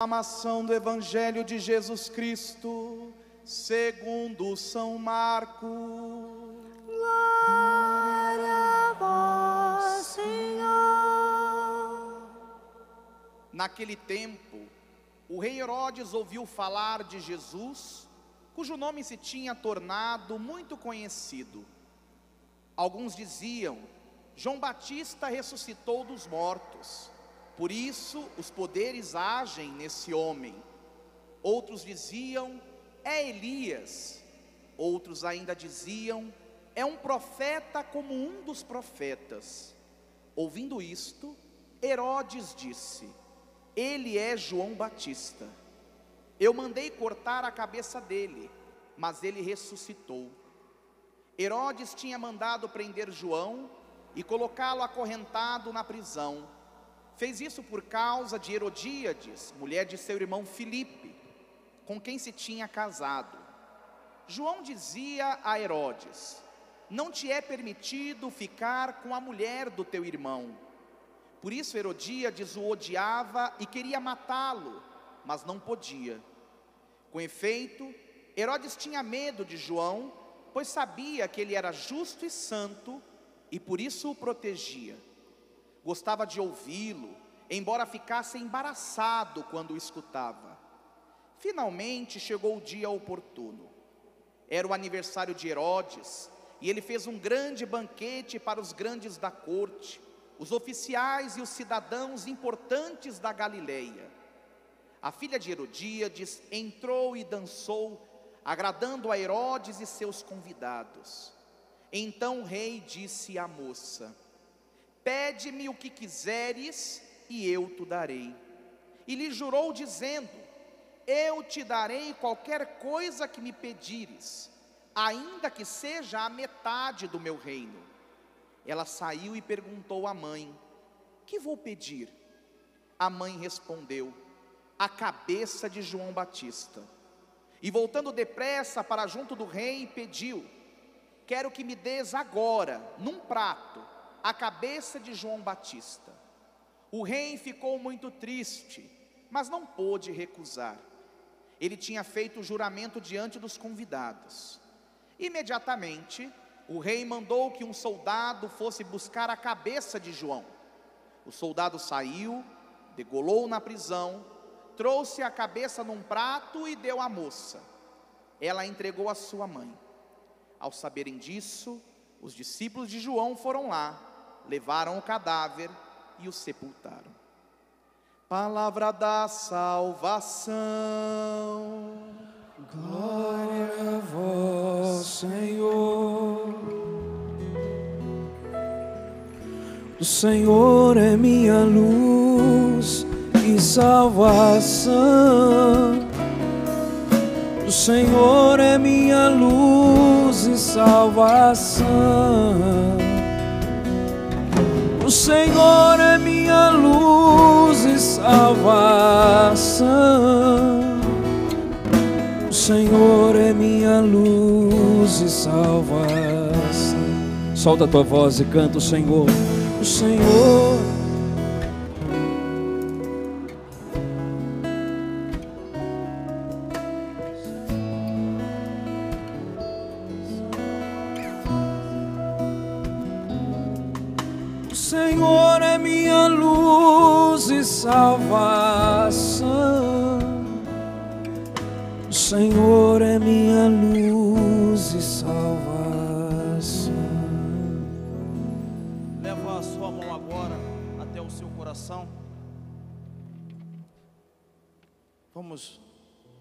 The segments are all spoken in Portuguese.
Proclamação do Evangelho de Jesus Cristo, segundo São Marcos. Glória a vós, Senhor. Naquele tempo, o rei Herodes ouviu falar de Jesus, cujo nome se tinha tornado muito conhecido. Alguns diziam: João Batista ressuscitou dos mortos, por isso os poderes agem nesse homem. Outros diziam: é Elias. Outros ainda diziam: é um profeta como um dos profetas. Ouvindo isto, Herodes disse: ele é João Batista. Eu mandei cortar a cabeça dele, mas ele ressuscitou. Herodes tinha mandado prender João e colocá-lo acorrentado na prisão. Fez isso por causa de Herodíades, mulher de seu irmão Filipe, com quem se tinha casado. João dizia a Herodes: não te é permitido ficar com a mulher do teu irmão. Por isso Herodíades o odiava e queria matá-lo, mas não podia. Com efeito, Herodes tinha medo de João, pois sabia que ele era justo e santo, e por isso o protegia. Gostava de ouvi-lo, embora ficasse embaraçado quando o escutava. Finalmente chegou o dia oportuno. Era o aniversário de Herodes, e ele fez um grande banquete para os grandes da corte, os oficiais e os cidadãos importantes da Galileia. A filha de Herodíades entrou e dançou, agradando a Herodes e seus convidados. Então o rei disse à moça: pede-me o que quiseres e eu te darei. E lhe jurou dizendo: eu te darei qualquer coisa que me pedires, ainda que seja a metade do meu reino. Ela saiu e perguntou à mãe: que vou pedir? A mãe respondeu: a cabeça de João Batista. E voltando depressa para junto do rei, pediu: quero que me des agora, num prato, a cabeça de João Batista. O rei ficou muito triste, mas não pôde recusar. Ele tinha feito o juramento diante dos convidados. Imediatamente, o rei mandou que um soldado fosse buscar a cabeça de João. O soldado saiu, degolou na prisão, trouxe a cabeça num prato e deu à moça. Ela entregou à sua mãe. Ao saberem disso, os discípulos de João foram lá, levaram o cadáver e o sepultaram. Palavra da salvação. Glória a vós, Senhor. O Senhor é minha luz e salvação. O Senhor é minha luz e salvação. O Senhor é minha luz e salvação. O Senhor é minha luz e salvação. Solta a tua voz e canta o Senhor. O Senhor. O Senhor é minha luz e salvação. O Senhor é minha luz e salvação. Leva a sua mão agora até o seu coração. Vamos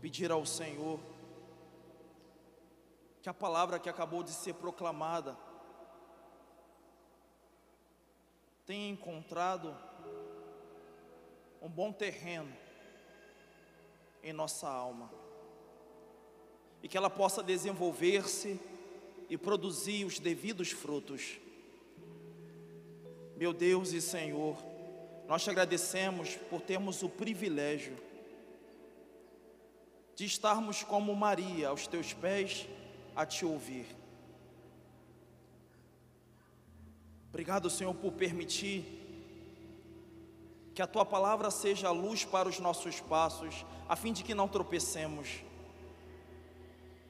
pedir ao Senhor que a palavra que acabou de ser proclamada tenha encontrado um bom terreno em nossa alma, e que ela possa desenvolver-se e produzir os devidos frutos. Meu Deus e Senhor, nós te agradecemos por termos o privilégio de estarmos como Maria aos teus pés a te ouvir. Obrigado, Senhor, por permitir Que a Tua palavra seja a luz para os nossos passos, a fim de que não tropecemos.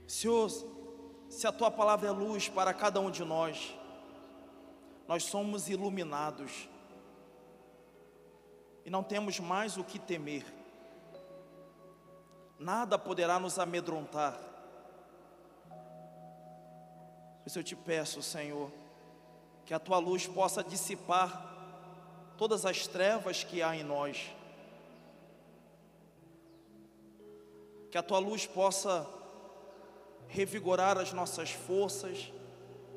Senhor, se a Tua palavra é luz para cada um de nós, nós somos iluminados e não temos mais o que temer. Nada poderá nos amedrontar. Por isso eu te peço, Senhor, que a Tua luz possa dissipar todas as trevas que há em nós. Que a Tua luz possa revigorar as nossas forças,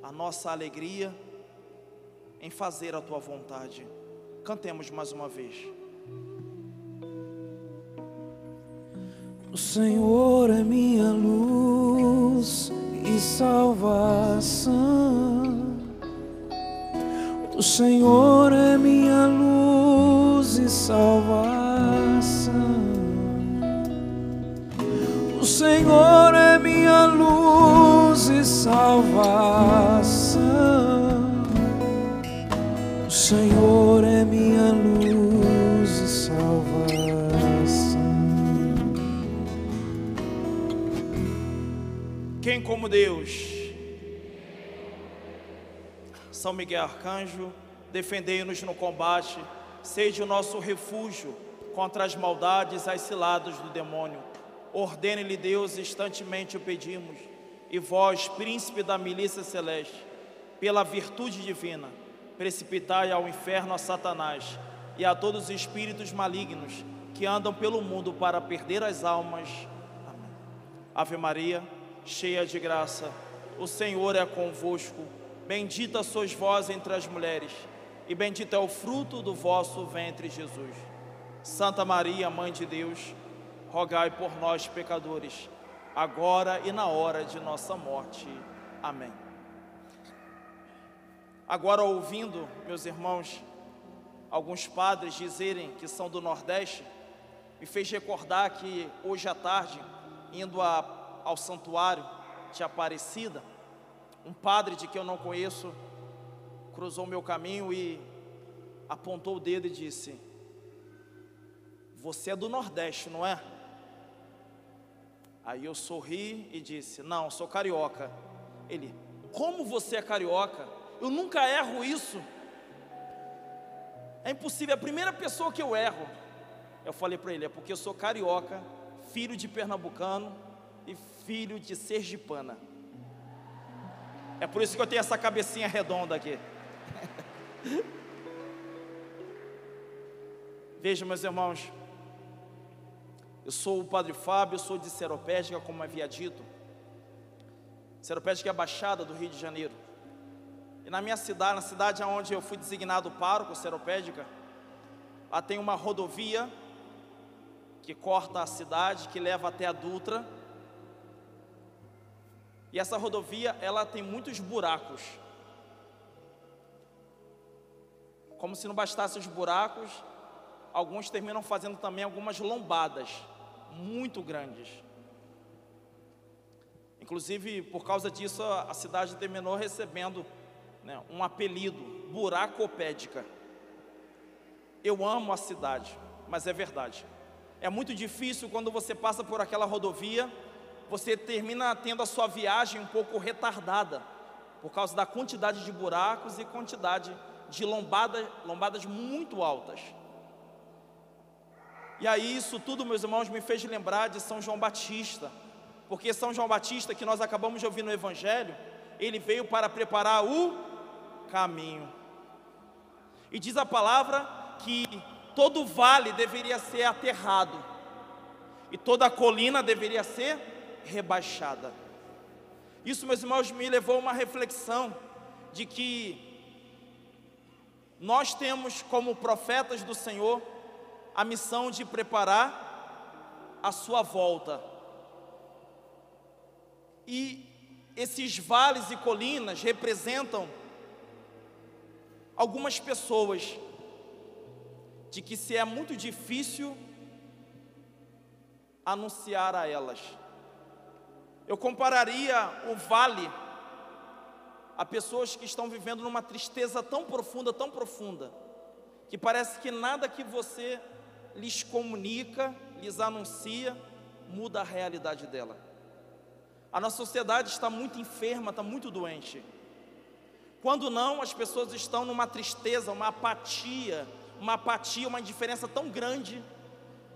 a nossa alegria em fazer a Tua vontade. Cantemos mais uma vez. O Senhor é minha luz e salvação. O Senhor é minha luz e salvação. O Senhor é minha luz e salvação. O Senhor é minha luz e salvação. Quem como Deus? São Miguel Arcanjo, defendei-nos no combate, seja o nosso refúgio contra as maldades, as ciladas do demônio. Ordene-lhe Deus, instantemente o pedimos, e vós, príncipe da milícia celeste, pela virtude divina, precipitai ao inferno a Satanás e a todos os espíritos malignos que andam pelo mundo para perder as almas. Amém. Ave Maria, cheia de graça, o Senhor é convosco. Bendita sois vós entre as mulheres, e bendito é o fruto do vosso ventre, Jesus. Santa Maria, Mãe de Deus, rogai por nós, pecadores, agora e na hora de nossa morte. Amém. Agora, ouvindo, meus irmãos, alguns padres dizerem que são do Nordeste, me fez recordar que hoje à tarde, indo ao santuário de Aparecida, um padre de que eu não conheço cruzou meu caminho e apontou o dedo e disse: você é do Nordeste, não é? Aí eu sorri e disse: não, sou carioca. Ele: como você é carioca? Eu nunca erro isso. É impossível, é a primeira pessoa que eu erro. Eu falei para ele: é porque eu sou carioca, filho de pernambucano e filho de sergipana. É por isso que eu tenho essa cabecinha redonda aqui. Veja, meus irmãos, eu sou o Padre Fábio, eu sou de Seropédica, como havia dito. Seropédica é a Baixada do Rio de Janeiro. E na minha cidade, na cidade onde eu fui designado pároco, Seropédica, lá tem uma rodovia que corta a cidade, que leva até a Dutra. E essa rodovia, ela tem muitos buracos. Como se não bastasse os buracos, alguns terminam fazendo também algumas lombadas muito grandes. Inclusive, por causa disso, a cidade terminou recebendo, né, um apelido: buracopédica. Eu amo a cidade, mas é verdade. É muito difícil quando você passa por aquela rodovia, você termina tendo a sua viagem um pouco retardada, por causa da quantidade de buracos e quantidade de lombadas muito altas. E aí isso tudo, meus irmãos, me fez lembrar de São João Batista, porque São João Batista, que nós acabamos de ouvir no Evangelho, ele veio para preparar o caminho. E diz a palavra que todo vale deveria ser aterrado, e toda colina deveria ser rebaixada. Isso, meus irmãos, me levou a uma reflexão de que nós temos como profetas do Senhor a missão de preparar a sua volta. E esses vales e colinas representam algumas pessoas de que se é muito difícil anunciar a elas. Eu compararia o vale a pessoas que estão vivendo numa tristeza tão profunda, que parece que nada que você lhes comunica, lhes anuncia, muda a realidade dela. A nossa sociedade está muito enferma, está muito doente. Quando não, as pessoas estão numa tristeza, uma apatia, uma indiferença tão grande.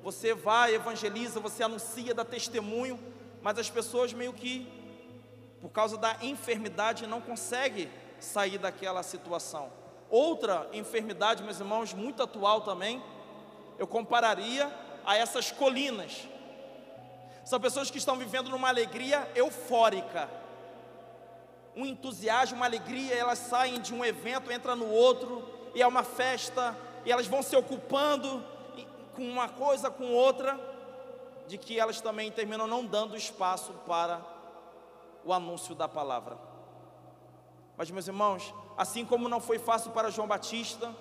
Você vai, evangeliza, você anuncia, dá testemunho, mas as pessoas meio que, por causa da enfermidade, não conseguem sair daquela situação. Outra enfermidade, meus irmãos, muito atual também, eu compararia a essas colinas. São pessoas que estão vivendo numa alegria eufórica, um entusiasmo, uma alegria. Elas saem de um evento, entram no outro, e é uma festa, e elas vão se ocupando com uma coisa, com outra, de que elas também terminam não dando espaço para o anúncio da palavra. Mas, meus irmãos, assim como não foi fácil para João Batista,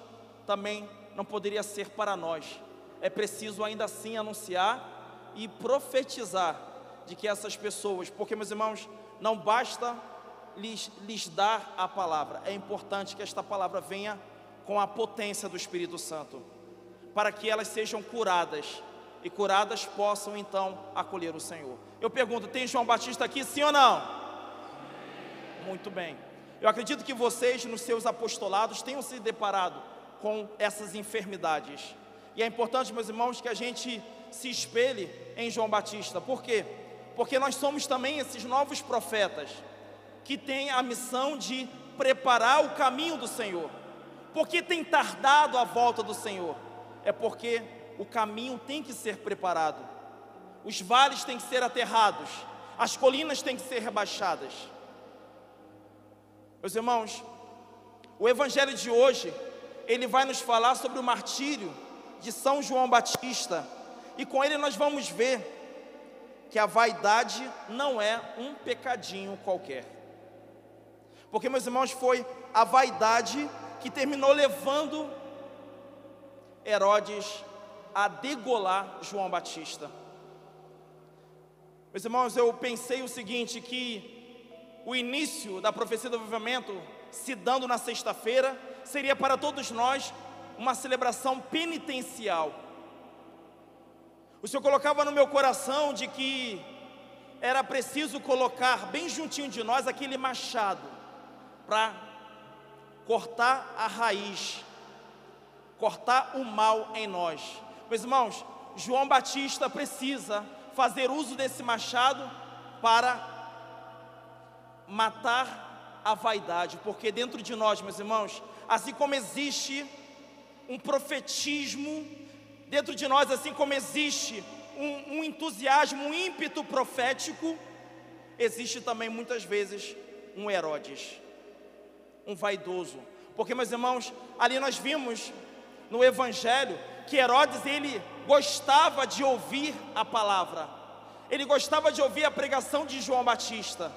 também não poderia ser para nós. É preciso ainda assim anunciar e profetizar de que essas pessoas, porque, meus irmãos, não basta lhes dar a palavra, é importante que esta palavra venha com a potência do Espírito Santo, para que elas sejam curadas, e curadas possam então acolher o Senhor. Eu pergunto, tem João Batista aqui, sim ou não? Muito bem. Eu acredito que vocês, nos seus apostolados, tenham se deparado com essas enfermidades, e é importante, meus irmãos, que a gente se espelhe em João Batista. Por quê? Porque nós somos também esses novos profetas, que têm a missão de preparar o caminho do Senhor. Por que tem tardado a volta do Senhor? É porque o caminho tem que ser preparado, os vales têm que ser aterrados, as colinas têm que ser rebaixadas. Meus irmãos, o evangelho de hoje, ele vai nos falar sobre o martírio de São João Batista, e com ele nós vamos ver que a vaidade não é um pecadinho qualquer. Porque, meus irmãos, foi a vaidade que terminou levando Herodes a degolar João Batista. Meus irmãos, eu pensei o seguinte, que o início da profecia do avivamento, se dando na sexta-feira, seria para todos nós uma celebração penitencial. O Senhor colocava no meu coração de que era preciso colocar bem juntinho de nós aquele machado, para cortar a raiz, cortar o mal em nós. Meus irmãos, João Batista precisa fazer uso desse machado para matar a vaidade, porque dentro de nós, meus irmãos, assim como existe um profetismo dentro de nós, assim como existe um entusiasmo, um ímpeto profético, existe também muitas vezes um Herodes, um vaidoso. Porque, meus irmãos, ali nós vimos no evangelho que Herodes, ele gostava de ouvir a palavra, ele gostava de ouvir a pregação de João Batista,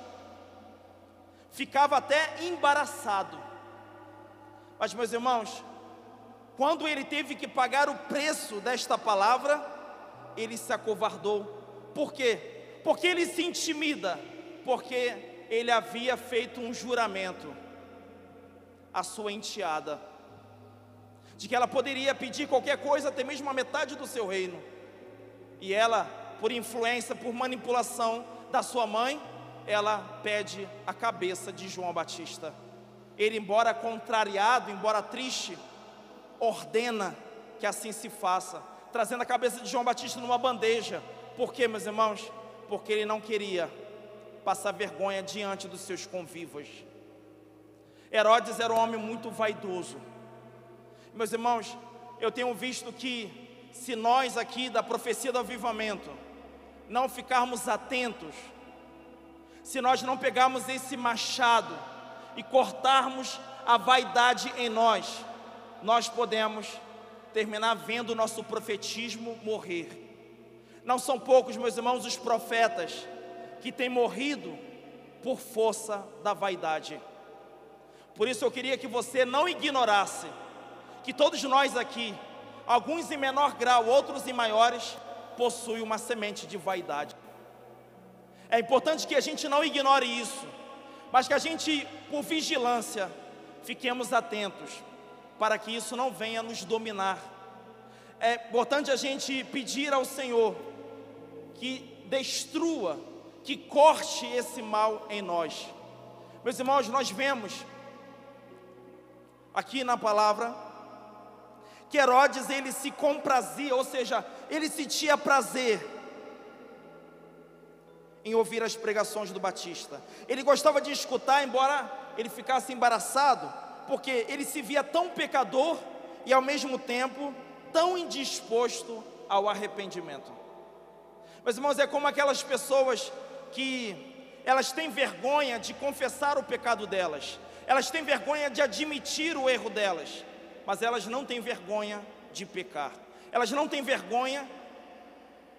ficava até embaraçado. Mas, meus irmãos, quando ele teve que pagar o preço desta palavra, ele se acovardou. Por quê? Porque ele se intimida, porque ele havia feito um juramento à sua enteada, de que ela poderia pedir qualquer coisa, até mesmo a metade do seu reino, e ela, por influência, por manipulação da sua mãe, ela pede a cabeça de João Batista. Ele, embora contrariado, embora triste, ordena que assim se faça, trazendo a cabeça de João Batista numa bandeja. Por quê, meus irmãos? Porque ele não queria passar vergonha diante dos seus convivas. Herodes era um homem muito vaidoso. Meus irmãos, eu tenho visto que se nós aqui da profecia do avivamento não ficarmos atentos, se nós não pegarmos esse machado e cortarmos a vaidade em nós, nós podemos terminar vendo o nosso profetismo morrer. Não são poucos, meus irmãos, os profetas que têm morrido por força da vaidade. Por isso eu queria que você não ignorasse que todos nós aqui, alguns em menor grau, outros em maiores, possuem uma semente de vaidade. É importante que a gente não ignore isso, mas que a gente, por vigilância, fiquemos atentos. para que isso não venha nos dominar. É importante a gente pedir ao Senhor que destrua, que corte esse mal em nós. Meus irmãos, nós vemos aqui na palavra que Herodes, ele se comprazia, ou seja, ele sentia prazer em ouvir as pregações do Batista. Ele gostava de escutar, embora ele ficasse embaraçado, porque ele se via tão pecador e ao mesmo tempo tão indisposto ao arrependimento. Meus irmãos, é como aquelas pessoas que elas têm vergonha de confessar o pecado delas, elas têm vergonha de admitir o erro delas, mas elas não têm vergonha de pecar, elas não têm vergonha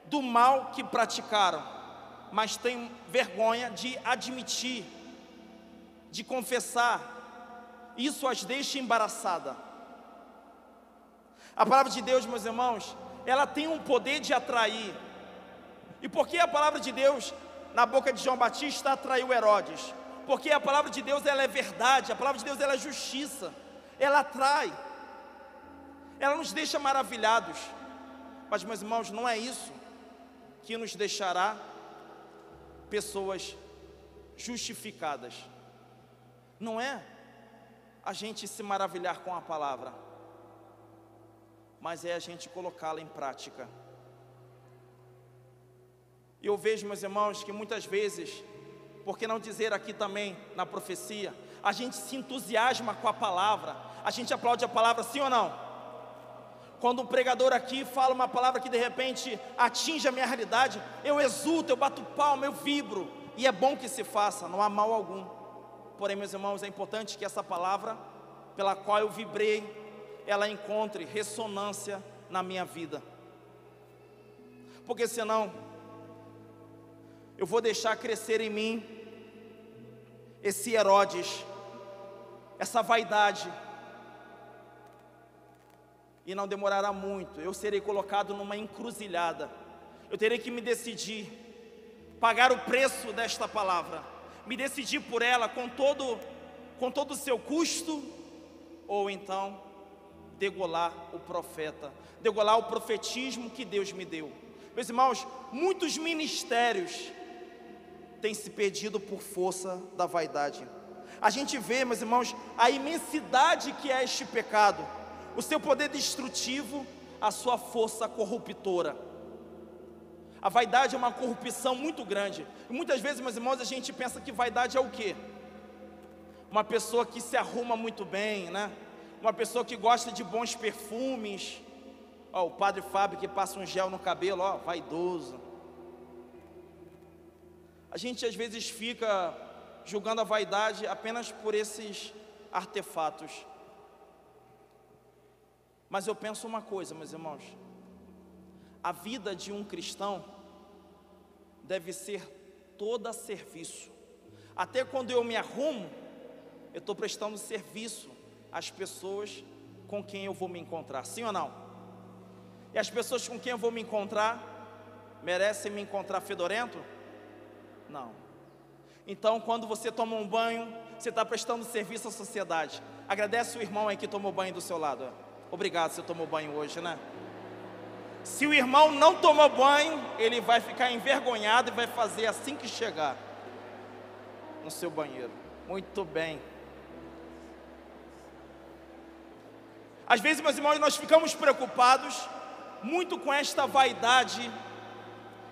do mal que praticaram, mas têm vergonha de admitir, de confessar. Isso as deixa embaraçada. A palavra de Deus, meus irmãos, ela tem um poder de atrair. E por que a palavra de Deus, na boca de João Batista, atraiu Herodes? Porque a palavra de Deus, ela é verdade, a palavra de Deus, ela é justiça, ela atrai, ela nos deixa maravilhados. Mas, meus irmãos, não é isso que nos deixará pessoas justificadas. Não é a gente se maravilhar com a palavra, mas é a gente colocá-la em prática. E eu vejo, meus irmãos, que muitas vezes, por que não dizer aqui também na profecia, a gente se entusiasma com a palavra, a gente aplaude a palavra, sim ou não? Quando um pregador aqui fala uma palavra que de repente atinge a minha realidade, eu exulto, eu bato palma, eu vibro, e é bom que se faça, não há mal algum. Porém, meus irmãos, é importante que essa palavra, pela qual eu vibrei, ela encontre ressonância na minha vida, porque senão eu vou deixar crescer em mim esse Herodes, essa vaidade, e não demorará muito, eu serei colocado numa encruzilhada. Eu terei que me decidir, pagar o preço desta palavra, me decidir por ela com todo o seu custo, ou então degolar o profeta, degolar o profetismo que Deus me deu. Meus irmãos, muitos ministérios têm se perdido por força da vaidade. A gente vê, meus irmãos, a imensidade que é este pecado, o seu poder destrutivo, a sua força corruptora. A vaidade é uma corrupção muito grande. E muitas vezes, meus irmãos, a gente pensa que vaidade é o quê? Uma pessoa que se arruma muito bem, né? Uma pessoa que gosta de bons perfumes. Ó, o padre Fábio que passa um gel no cabelo, ó, vaidoso. A gente às vezes fica julgando a vaidade apenas por esses artefatos. Mas eu penso uma coisa, meus irmãos, a vida de um cristão deve ser toda serviço. Até quando eu me arrumo, eu estou prestando serviço às pessoas com quem eu vou me encontrar, sim ou não? E as pessoas com quem eu vou me encontrar merecem me encontrar fedorento? Não. Então, quando você toma um banho, você está prestando serviço à sociedade. Agradece o irmão aí que tomou banho do seu lado. Obrigado, você tomou banho hoje, né? Se o irmão não tomou banho, ele vai ficar envergonhado e vai fazer assim que chegar no seu banheiro. Muito bem. Às vezes, meus irmãos, nós ficamos preocupados muito com esta vaidade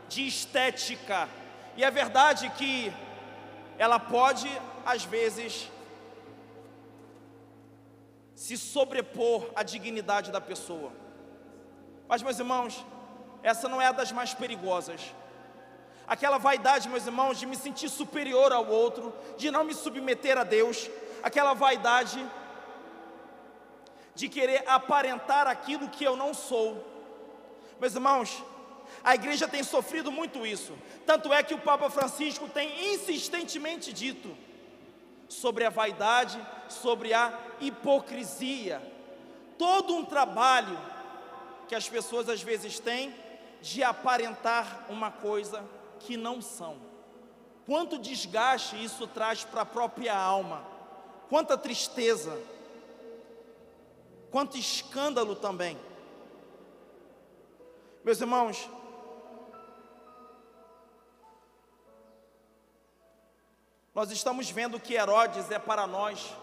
de estética. E é verdade que ela pode, às vezes, se sobrepor à dignidade da pessoa. Mas, meus irmãos, essa não é a das mais perigosas. Aquela vaidade, meus irmãos, de me sentir superior ao outro, de não me submeter a Deus, aquela vaidade de querer aparentar aquilo que eu não sou. Meus irmãos, a igreja tem sofrido muito isso. Tanto é que o Papa Francisco tem insistentemente dito sobre a vaidade, sobre a hipocrisia. Todo um trabalho que as pessoas às vezes têm de aparentar uma coisa que não são. Quanto desgaste isso traz para a própria alma, quanta tristeza. quanto escândalo também. Meus irmãos, nós estamos vendo que Herodes é para nós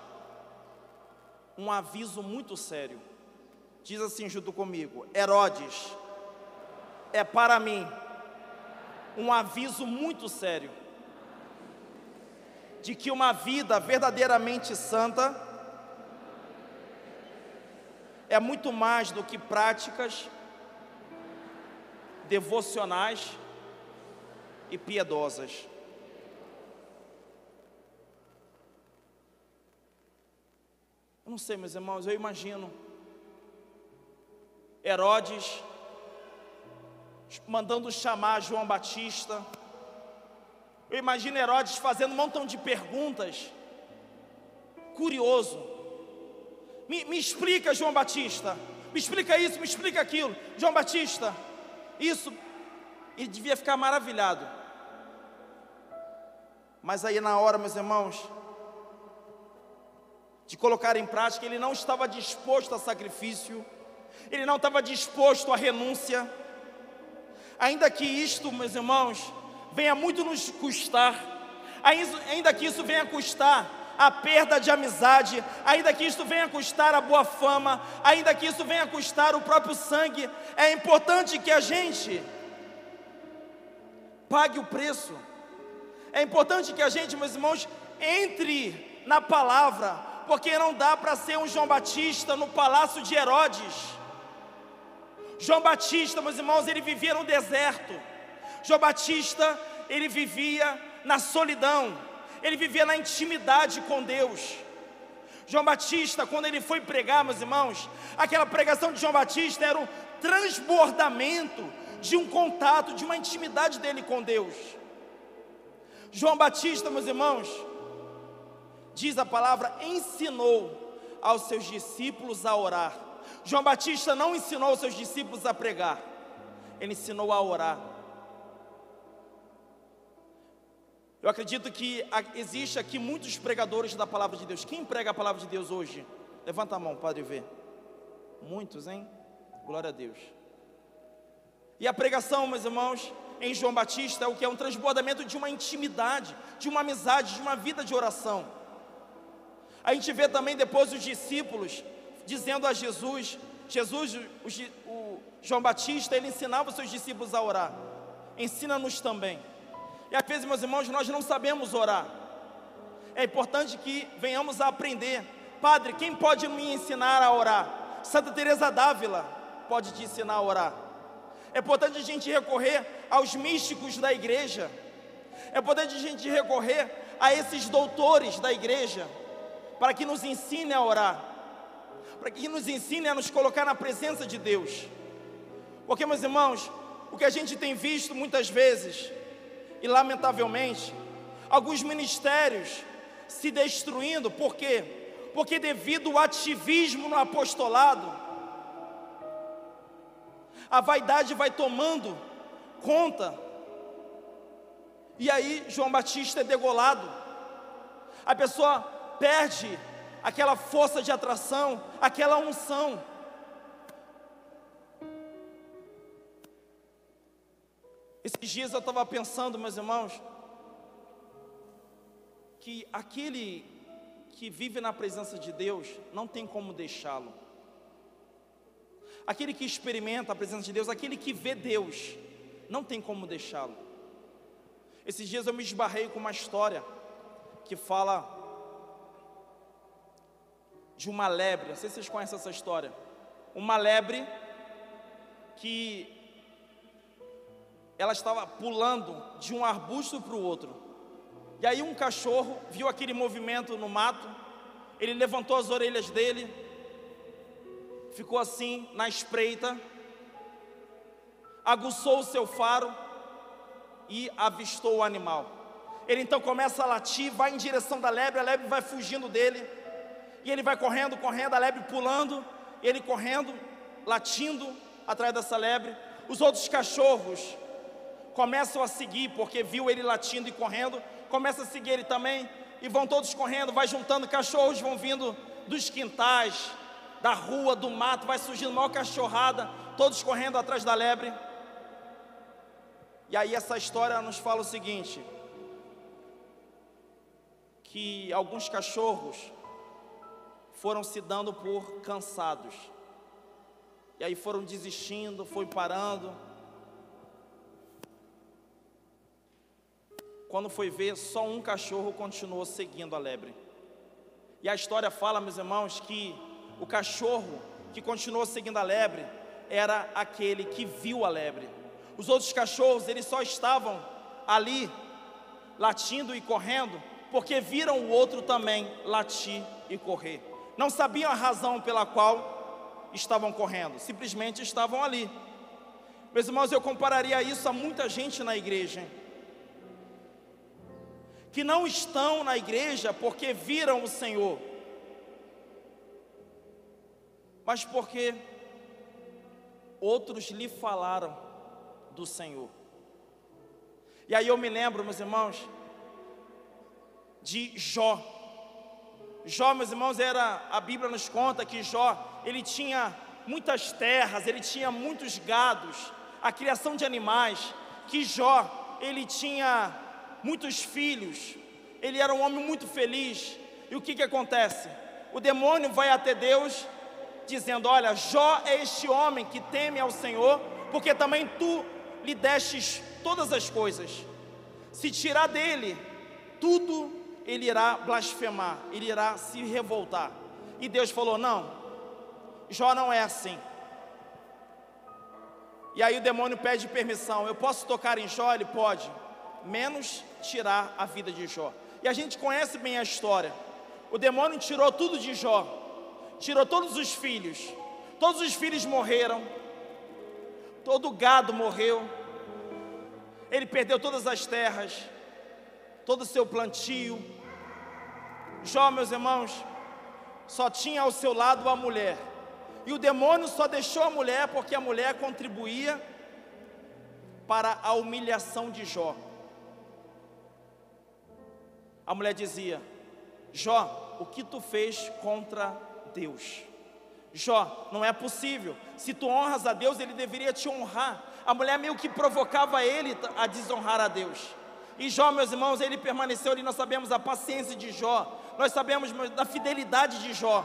um aviso muito sério. Diz assim junto comigo: Herodes é para mim um aviso muito sério de que uma vida verdadeiramente santa é muito mais do que práticas devocionais e piedosas. Eu não sei, meus irmãos, eu imagino Herodes mandando chamar João Batista. Eu imagino Herodes fazendo um montão de perguntas. Curioso. Me explica, João Batista. Me explica isso, me explica aquilo. João Batista, isso. Ele devia ficar maravilhado. Mas aí na hora, meus irmãos, de colocar em prática, ele não estava disposto a sacrifício. Ele não estava disposto à renúncia. Ainda que isto, meus irmãos, venha muito nos custar, ainda que isso venha custar a perda de amizade, ainda que isso venha custar a boa fama, ainda que isso venha custar o próprio sangue, é importante que a gente pague o preço. É importante que a gente, meus irmãos, entre na palavra, porque não dá para ser um João Batista no palácio de Herodes. João Batista, meus irmãos, ele vivia no deserto. João Batista, ele vivia na solidão, ele vivia na intimidade com Deus. João Batista, quando ele foi pregar, meus irmãos, aquela pregação de João Batista era um transbordamento de um contato, de uma intimidade dele com Deus. João Batista, meus irmãos, diz a palavra, ensinou aos seus discípulos a orar. João Batista não ensinou aos seus discípulos a pregar, ele ensinou a orar. Eu acredito que existe aqui muitos pregadores da palavra de Deus. Quem prega a palavra de Deus hoje? Levanta a mão, Padre ver. Muitos, hein? Glória a Deus. E a pregação, meus irmãos, em João Batista é o que? É um transbordamento de uma intimidade, de uma amizade, de uma vida de oração. A gente vê também depois os discípulos dizendo a Jesus, o João Batista, ele ensinava os seus discípulos a orar. Ensina-nos também. E às vezes, meus irmãos, nós não sabemos orar. É importante que venhamos a aprender. Padre, quem pode me ensinar a orar? Santa Teresa d'Ávila pode te ensinar a orar. É importante a gente recorrer aos místicos da igreja. É importante a gente recorrer a esses doutores da igreja, para que nos ensine a orar, para que nos ensine a nos colocar na presença de Deus. Porque, meus irmãos, o que a gente tem visto muitas vezes, e lamentavelmente, alguns ministérios se destruindo. Por quê? Porque devido ao ativismo no apostolado, a vaidade vai tomando conta, e aí João Batista é degolado. A pessoa perde aquela força de atração, aquela unção. Esses dias eu estava pensando, meus irmãos, que aquele que vive na presença de Deus não tem como deixá-lo. Aquele que experimenta a presença de Deus, aquele que vê Deus, não tem como deixá-lo. Esses dias eu me esbarrei com uma história que fala de uma lebre. Não sei se vocês conhecem essa história. Uma lebre que ela estava pulando de um arbusto para o outro. E aí um cachorro viu aquele movimento no mato. Ele levantou as orelhas dele, ficou assim na espreita, aguçou o seu faro e avistou o animal. Ele então começa a latir, vai em direção da lebre, a lebre vai fugindo dele, e ele vai correndo, correndo, a lebre pulando, ele correndo, latindo atrás dessa lebre. Os outros cachorros começam a seguir, porque viu ele latindo e correndo, começa a seguir ele também, e vão todos correndo, vai juntando, cachorros vão vindo dos quintais, da rua, do mato, vai surgindo maior cachorrada, todos correndo atrás da lebre. E aí essa história nos fala o seguinte, que alguns cachorros foram se dando por cansados, e aí foram desistindo, foi parando. Quando foi ver, só um cachorro continuou seguindo a lebre. E a história fala, meus irmãos, que o cachorro que continuou seguindo a lebre era aquele que viu a lebre. Os outros cachorros, eles só estavam ali latindo e correndo porque viram o outro também latir e correr. Não sabiam a razão pela qual estavam correndo, simplesmente estavam ali. Meus irmãos, eu compararia isso a muita gente na igreja, que não estão na igreja porque viram o Senhor, mas porque outros lhe falaram do Senhor. E aí eu me lembro, meus irmãos, de Jó. Jó, meus irmãos, a Bíblia nos conta que Jó, ele tinha muitas terras, ele tinha muitos gados, a criação de animais, que Jó, ele tinha muitos filhos, ele era um homem muito feliz. E o que acontece? O demônio vai até Deus, dizendo: olha, Jó é este homem que teme ao Senhor, porque também tu lhe destes todas as coisas. Se tirar dele tudo, ele irá blasfemar, ele irá se revoltar. E Deus falou: não, Jó não é assim. E aí o demônio pede permissão: eu posso tocar em Jó? Ele pode, menos tirar a vida de Jó. E a gente conhece bem a história. O demônio tirou tudo de Jó, tirou todos os filhos morreram, todo o gado morreu, ele perdeu todas as terras, todo o seu plantio. Jó, meus irmãos, só tinha ao seu lado a mulher, e o demônio só deixou a mulher porque a mulher contribuía para a humilhação de Jó. A mulher dizia: Jó, o que tu fez contra Deus? Jó, não é possível, se tu honras a Deus, ele deveria te honrar. A mulher meio que provocava ele a desonrar a Deus. E Jó, meus irmãos, ele permaneceu ali. Nós sabemos a paciência de Jó, nós sabemos da fidelidade de Jó.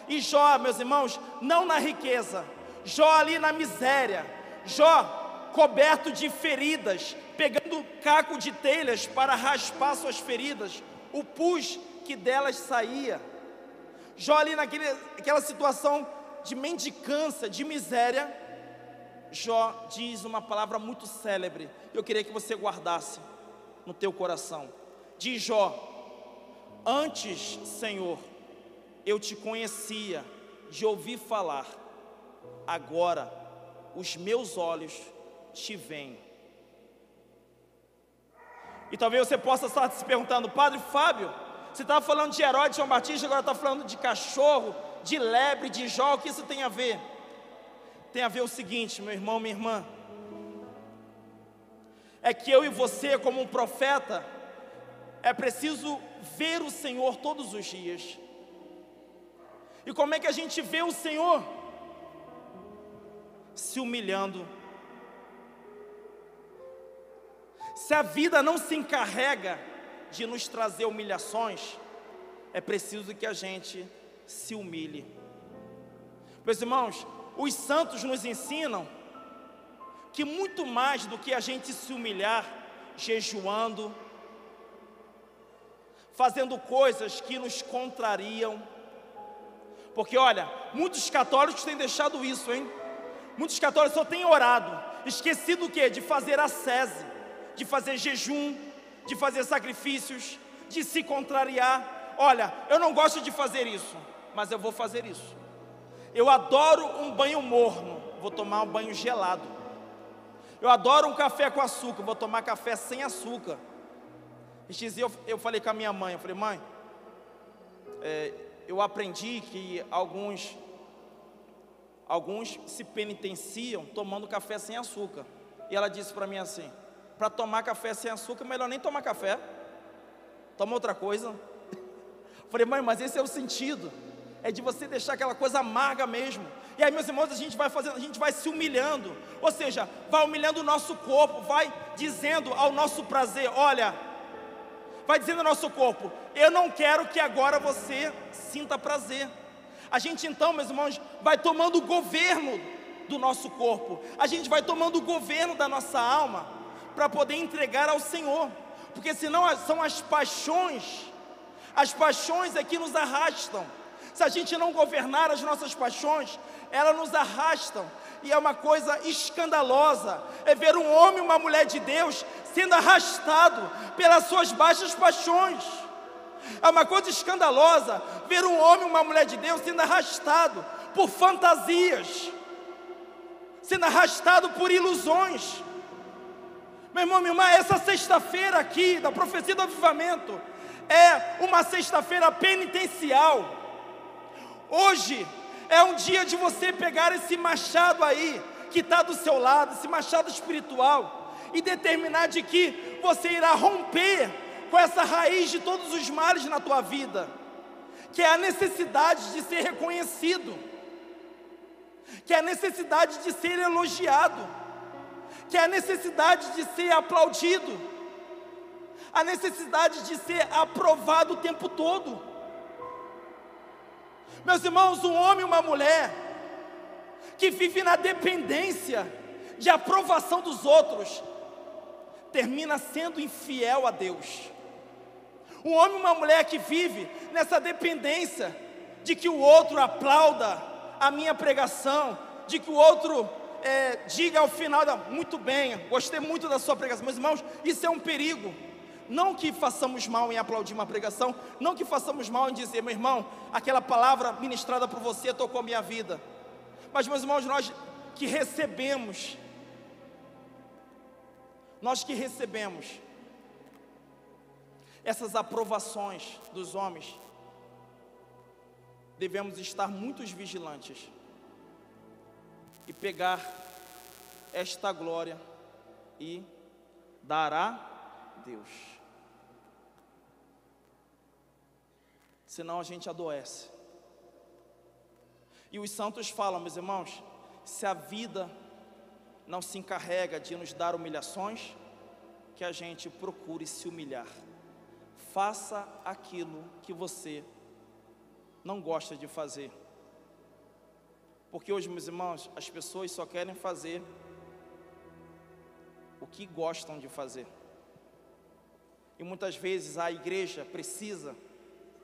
E Jó, meus irmãos, não na riqueza, Jó ali na miséria, Jó coberto de feridas, pegando caco de telhas para raspar suas feridas, o pus que delas saía. Jó ali naquela situação de mendicância, de miséria. Jó diz uma palavra muito célebre, eu queria que você guardasse no teu coração. Diz Jó: antes, Senhor, eu te conhecia de ouvir falar, agora os meus olhos te veem. E talvez você possa estar se perguntando: Padre Fábio, você estava falando de Herodes, João Batista, agora está falando de cachorro, de lebre, de Jó, o que isso tem a ver? Tem a ver o seguinte, meu irmão, minha irmã, é que eu e você, como um profeta, é preciso ver o Senhor todos os dias. E como é que a gente vê o Senhor? Se humilhando. Se a vida não se encarrega de nos trazer humilhações, é preciso que a gente se humilhe. Meus irmãos, os santos nos ensinam que muito mais do que a gente se humilhar, jejuando, fazendo coisas que nos contrariam, porque olha, muitos católicos têm deixado isso, hein? Muitos católicos só têm orado, esquecido o quê? De fazer ascese, de fazer jejum, de fazer sacrifícios, de se contrariar. Olha, eu não gosto de fazer isso, mas eu vou fazer isso. Eu adoro um banho morno, vou tomar um banho gelado. Eu adoro um café com açúcar, vou tomar café sem açúcar. Esses dias eu falei com a minha mãe, eu falei: mãe, eu aprendi que alguns se penitenciam tomando café sem açúcar. E ela disse para mim assim: para tomar café sem açúcar, melhor nem tomar café, toma outra coisa. Falei: mãe, mas esse é o sentido. é de você deixar aquela coisa amarga mesmo. E aí, meus irmãos, a gente vai fazendo, a gente vai se humilhando, ou seja, vai humilhando o nosso corpo, vai dizendo ao nosso prazer, olha, vai dizendo ao nosso corpo, eu não quero que agora você sinta prazer. A gente então, meus irmãos, vai tomando o governo do nosso corpo, a gente vai tomando o governo da nossa alma, para poder entregar ao Senhor, porque senão são as paixões é que nos arrastam. Se a gente não governar as nossas paixões, elas nos arrastam, e é uma coisa escandalosa, é ver um homem e uma mulher de Deus sendo arrastado pelas suas baixas paixões. É uma coisa escandalosa ver um homem e uma mulher de Deus sendo arrastado por fantasias, sendo arrastado por ilusões. Meu irmão, minha irmã, essa sexta-feira aqui da profecia do avivamento é uma sexta-feira penitencial. Hoje é um dia de você pegar esse machado aí, que está do seu lado, esse machado espiritual, e determinar de que você irá romper com essa raiz de todos os males na tua vida, que é a necessidade de ser reconhecido, que é a necessidade de ser elogiado, que é a necessidade de ser aplaudido, a necessidade de ser aprovado o tempo todo. Meus irmãos, um homem e uma mulher que vive na dependência de aprovação dos outros, termina sendo infiel a Deus. Um homem e uma mulher que vive nessa dependência de que o outro aplauda a minha pregação, de que o outro diga ao final, muito bem, gostei muito da sua pregação. Meus irmãos, isso é um perigo. Não que façamos mal em aplaudir uma pregação, não que façamos mal em dizer, meu irmão, aquela palavra ministrada por você tocou a minha vida. Mas, meus irmãos, nós que recebemos essas aprovações dos homens, devemos estar muito vigilantes e pegar esta glória e dar a Deus. Senão a gente adoece. E os santos falam, meus irmãos, se a vida não se encarrega de nos dar humilhações, que a gente procure se humilhar. Faça aquilo que você não gosta de fazer. Porque hoje, meus irmãos, as pessoas só querem fazer o que gostam de fazer. E muitas vezes a igreja precisa,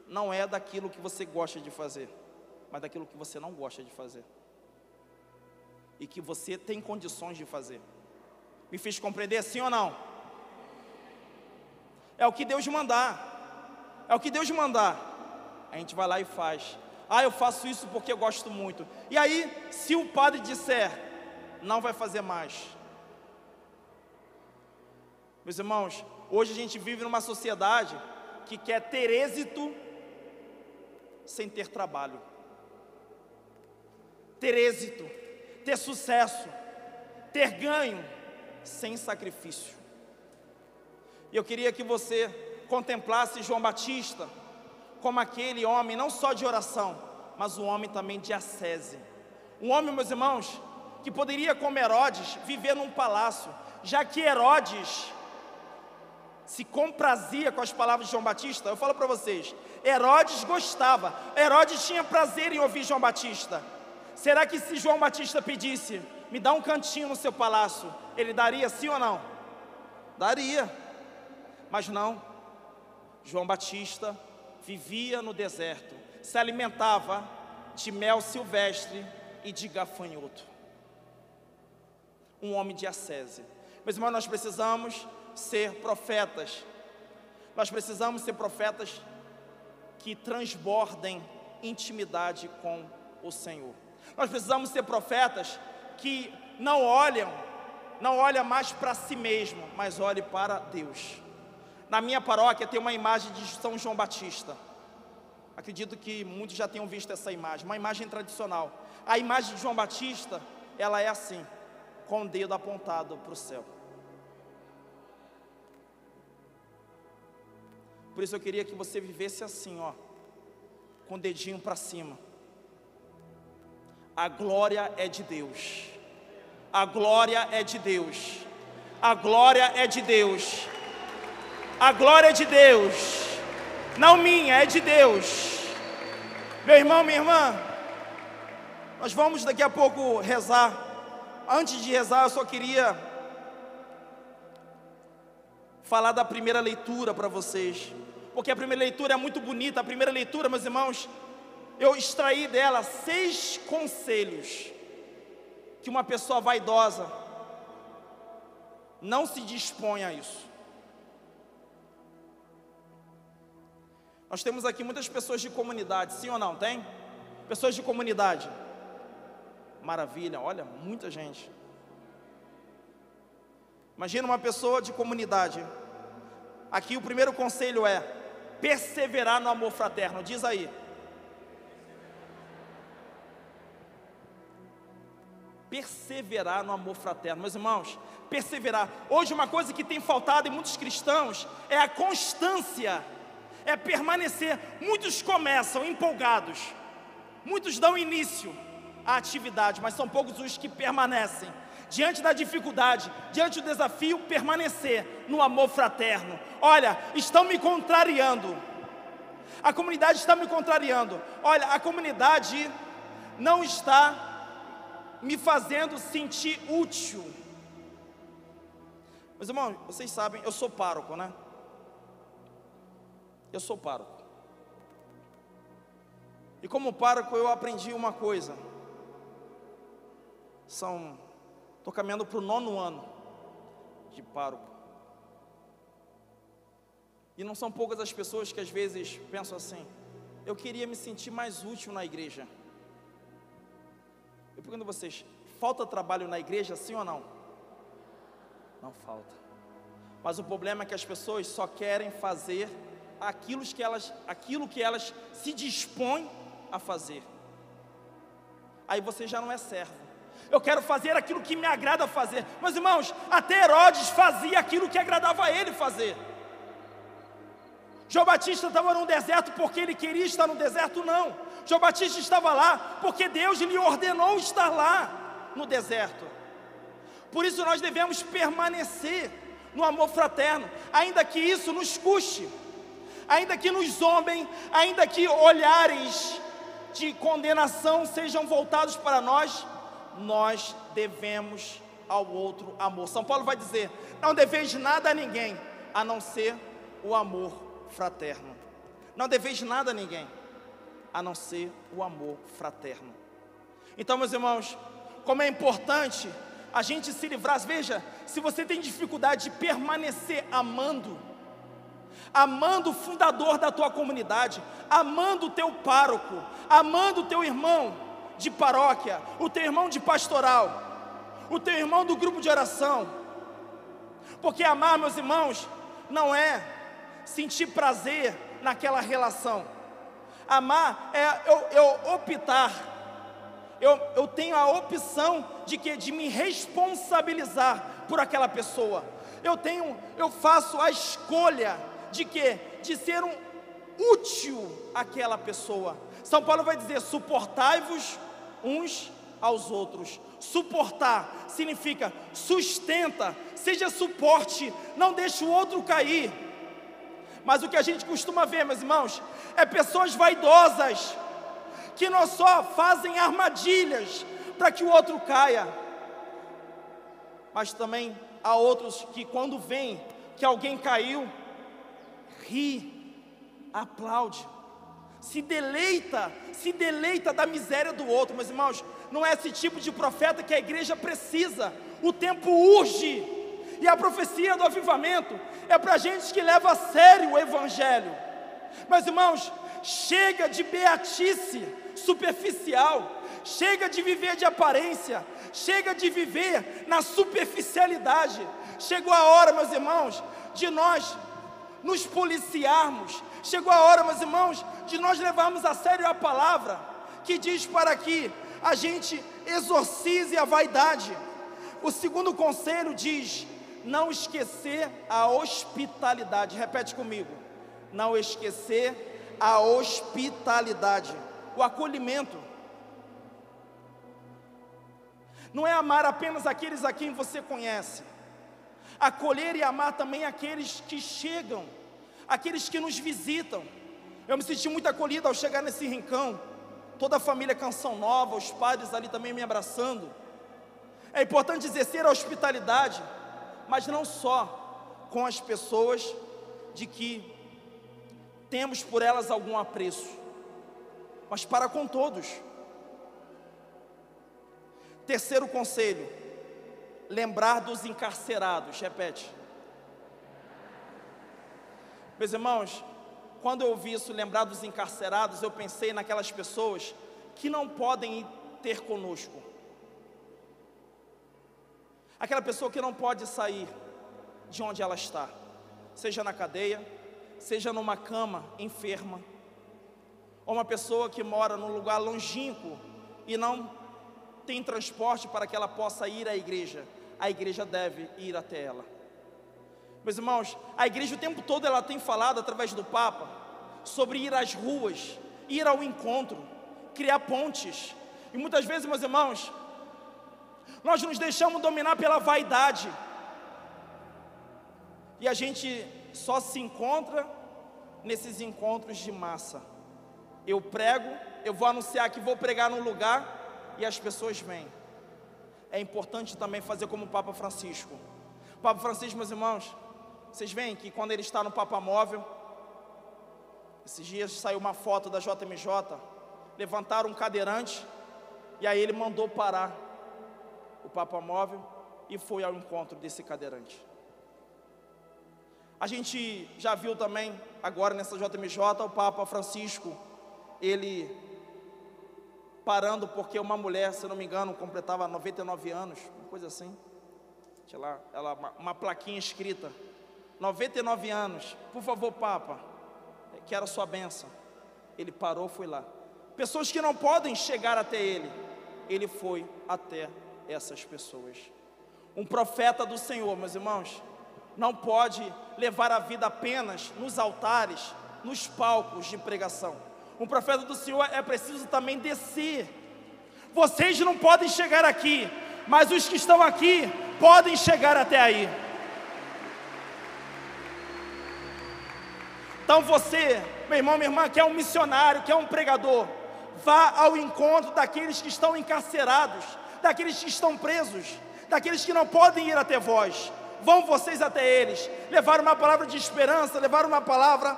não é daquilo que você gosta de fazer, mas daquilo que você não gosta de fazer. E que você tem condições de fazer. Me fiz compreender, sim ou não? É o que Deus mandar. É o que Deus mandar. A gente vai lá e faz. Eu faço isso porque eu gosto muito. E aí, se o padre disser, não vai fazer mais. Meus irmãos, hoje a gente vive numa sociedade que quer ter êxito sem ter trabalho. Ter êxito, ter sucesso, ter ganho sem sacrifício. E eu queria que você contemplasse João Batista como aquele homem não só de oração, mas um homem também de ascese. Um homem, meus irmãos, que poderia, como Herodes, viver num palácio, já que Herodes se comprazia com as palavras de João Batista. Eu falo para vocês, Herodes gostava, Herodes tinha prazer em ouvir João Batista. Será que se João Batista pedisse, me dá um cantinho no seu palácio, ele daria sim ou não? Daria. Mas não, João Batista vivia no deserto, se alimentava de mel silvestre e de gafanhoto. Um homem de ascese. Meus irmãos, nós precisamos ser profetas. Nós precisamos ser profetas que transbordem intimidade com o Senhor. Nós precisamos ser profetas que não olham mais para si mesmo, mas olhem para Deus. Na minha paróquia tem uma imagem de São João Batista. Acredito que muitos já tenham visto essa imagem, uma imagem tradicional. A imagem de João Batista, ela é assim, com o dedo apontado para o céu. Por isso eu queria que você vivesse assim, com o dedinho para cima. A glória é de Deus. A glória é de Deus. A glória é de Deus. A glória é de Deus. Não minha, é de Deus. Meu irmão, minha irmã, nós vamos daqui a pouco rezar. Antes de rezar, eu só queria falar da primeira leitura para vocês, porque a primeira leitura é muito bonita. A primeira leitura, meus irmãos, eu extraí dela 6 conselhos que uma pessoa vaidosa não se dispõe a isso. Nós temos aqui muitas pessoas de comunidade, sim ou não? Tem? Pessoas de comunidade. Maravilha, olha, muita gente. Imagina uma pessoa de comunidade. Aqui o primeiro conselho é perseverar no amor fraterno. Diz aí. Perseverar no amor fraterno. Meus irmãos, perseverar. Hoje uma coisa que tem faltado em muitos cristãos é a constância, é permanecer. Muitos começam empolgados, muitos dão início à atividade, mas são poucos os que permanecem. Diante da dificuldade, diante do desafio, permanecer no amor fraterno. Olha, estão me contrariando. A comunidade está me contrariando. Olha, a comunidade não está me fazendo sentir útil. Meus irmãos, vocês sabem, eu sou pároco, né? Eu sou pároco. E como pároco eu aprendi uma coisa. Estou caminhando para o 9º ano de pároco. E não são poucas as pessoas que às vezes pensam assim: eu queria me sentir mais útil na igreja. Eu pergunto a vocês, falta trabalho na igreja, sim ou não? Não falta. Mas o problema é que as pessoas só querem fazer aquilo que elas se dispõem a fazer. Aí você já não é servo. Eu quero fazer aquilo que me agrada fazer. Mas irmãos, até Herodes fazia aquilo que agradava a ele fazer. João Batista estava no deserto porque ele queria estar no deserto? Não. João Batista estava lá porque Deus lhe ordenou estar lá no deserto. Por isso nós devemos permanecer no amor fraterno, ainda que isso nos custe, ainda que nos zombem, ainda que olhares de condenação sejam voltados para nós. Nós devemos ao outro amor. São Paulo vai dizer: não deveis nada a ninguém, a não ser o amor fraterno. Não deveis nada a ninguém, a não ser o amor fraterno. Então, meus irmãos, como é importante a gente se livrar. Veja, se você tem dificuldade de permanecer amando o fundador da tua comunidade, amando o teu pároco, amando o teu irmão de paróquia, o teu irmão de pastoral, o teu irmão do grupo de oração. Porque amar, meus irmãos, não é sentir prazer naquela relação. Amar é eu optar. Eu tenho a opção de me responsabilizar por aquela pessoa. Eu faço a escolha de ser útil àquela pessoa. São Paulo vai dizer: suportai-vos uns aos outros. Suportar significa sustenta, seja suporte, não deixe o outro cair. Mas o que a gente costuma ver, meus irmãos, é pessoas vaidosas que não só fazem armadilhas para que o outro caia, mas também há outros que, quando veem que alguém caiu, ri, aplaude, se deleita da miséria do outro. Meus irmãos, não é esse tipo de profeta que a igreja precisa. O tempo urge, e a profecia do avivamento é para gente que leva a sério o evangelho. Meus irmãos, chega de beatice superficial, chega de viver de aparência, chega de viver na superficialidade. Chegou a hora, meus irmãos, de nós nos policiarmos. Chegou a hora, meus irmãos, de nós levarmos a sério a palavra que diz para que a gente exorcize a vaidade. O segundo conselho diz: não esquecer a hospitalidade. Repete comigo: não esquecer a hospitalidade, o acolhimento. não é amar apenas aqueles a quem você conhece, acolher e amar também aqueles que chegam, aqueles que nos visitam. Eu me senti muito acolhido ao chegar nesse rincão, toda a família Canção Nova, os padres ali também me abraçando. É importante exercer a hospitalidade, mas não só com as pessoas de que temos por elas algum apreço, mas para com todos. Terceiro conselho, lembrar dos encarcerados. Repete. Meus irmãos, quando eu ouvi isso, lembrar dos encarcerados, eu pensei naquelas pessoas que não podem ter conosco. Aquela pessoa que não pode sair de onde ela está, seja na cadeia, seja numa cama enferma, ou uma pessoa que mora num lugar longínquo e não tem transporte para que ela possa ir à igreja. A igreja deve ir até ela. Meus irmãos, a igreja o tempo todo ela tem falado através do Papa sobre ir às ruas, ir ao encontro, criar pontes. E muitas vezes, meus irmãos, nós nos deixamos dominar pela vaidade, e a gente só se encontra nesses encontros de massa. Eu prego, eu vou anunciar que vou pregar num lugar e as pessoas vêm. É importante também fazer como o Papa Francisco. O Papa Francisco, meus irmãos, vocês veem que quando ele está no Papa Móvel, esses dias saiu uma foto da JMJ, levantaram um cadeirante, e aí ele mandou parar o Papa Móvel e foi ao encontro desse cadeirante. A gente já viu também, agora nessa JMJ, o Papa Francisco, ele parando porque uma mulher, se não me engano, completava 99 anos, uma coisa assim. Tinha lá uma plaquinha escrita, 99 anos, por favor, Papa, quero a sua bênção. Ele parou, foi lá. Pessoas que não podem chegar até ele foi até essas pessoas. Um profeta do Senhor, meus irmãos, não pode levar a vida apenas nos altares, nos palcos de pregação. Um profeta do Senhor é preciso também descer. Vocês não podem chegar aqui, mas os que estão aqui podem chegar até aí. Então você, meu irmão, minha irmã, que é um missionário, que é um pregador, vá ao encontro daqueles que estão encarcerados, daqueles que estão presos, daqueles que não podem ir até vós. Vão vocês até eles, levar uma palavra de esperança, levar uma palavra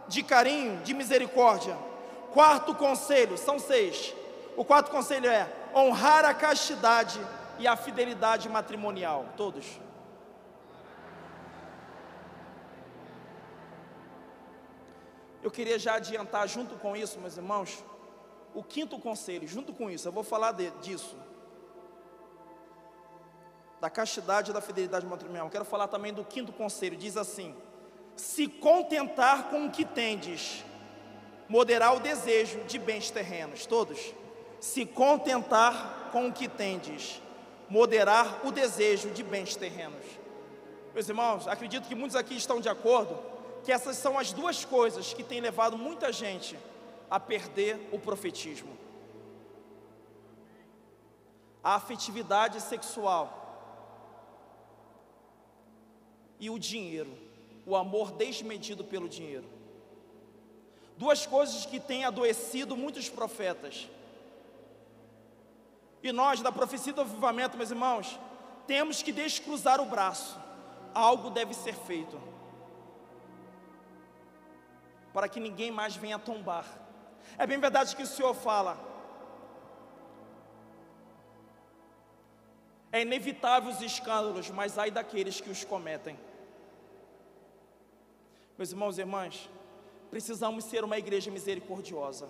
de carinho, de misericórdia. Quarto conselho, são 6. O quarto conselho é honrar a castidade e a fidelidade matrimonial. Todos. Eu queria já adiantar junto com isso, meus irmãos, o quinto conselho. Junto com isso, eu vou falar disso, da castidade e da fidelidade matrimonial. Eu quero falar também do quinto conselho. Diz assim: se contentar com o que tendes, moderar o desejo de bens terrenos. Todos. Se contentar com o que tendes, moderar o desejo de bens terrenos. Meus irmãos, acredito que muitos aqui estão de acordo que essas são as duas coisas que têm levado muita gente a perder o profetismo: a afetividade sexual e o dinheiro, o amor desmedido pelo dinheiro. Duas coisas que têm adoecido muitos profetas. E nós, da profecia do avivamento, meus irmãos, temos que descruzar o braço. Algo deve ser feito para que ninguém mais venha tombar. É bem verdade que o Senhor fala: é inevitável os escândalos, mas ai daqueles que os cometem. Meus irmãos e irmãs, precisamos ser uma igreja misericordiosa.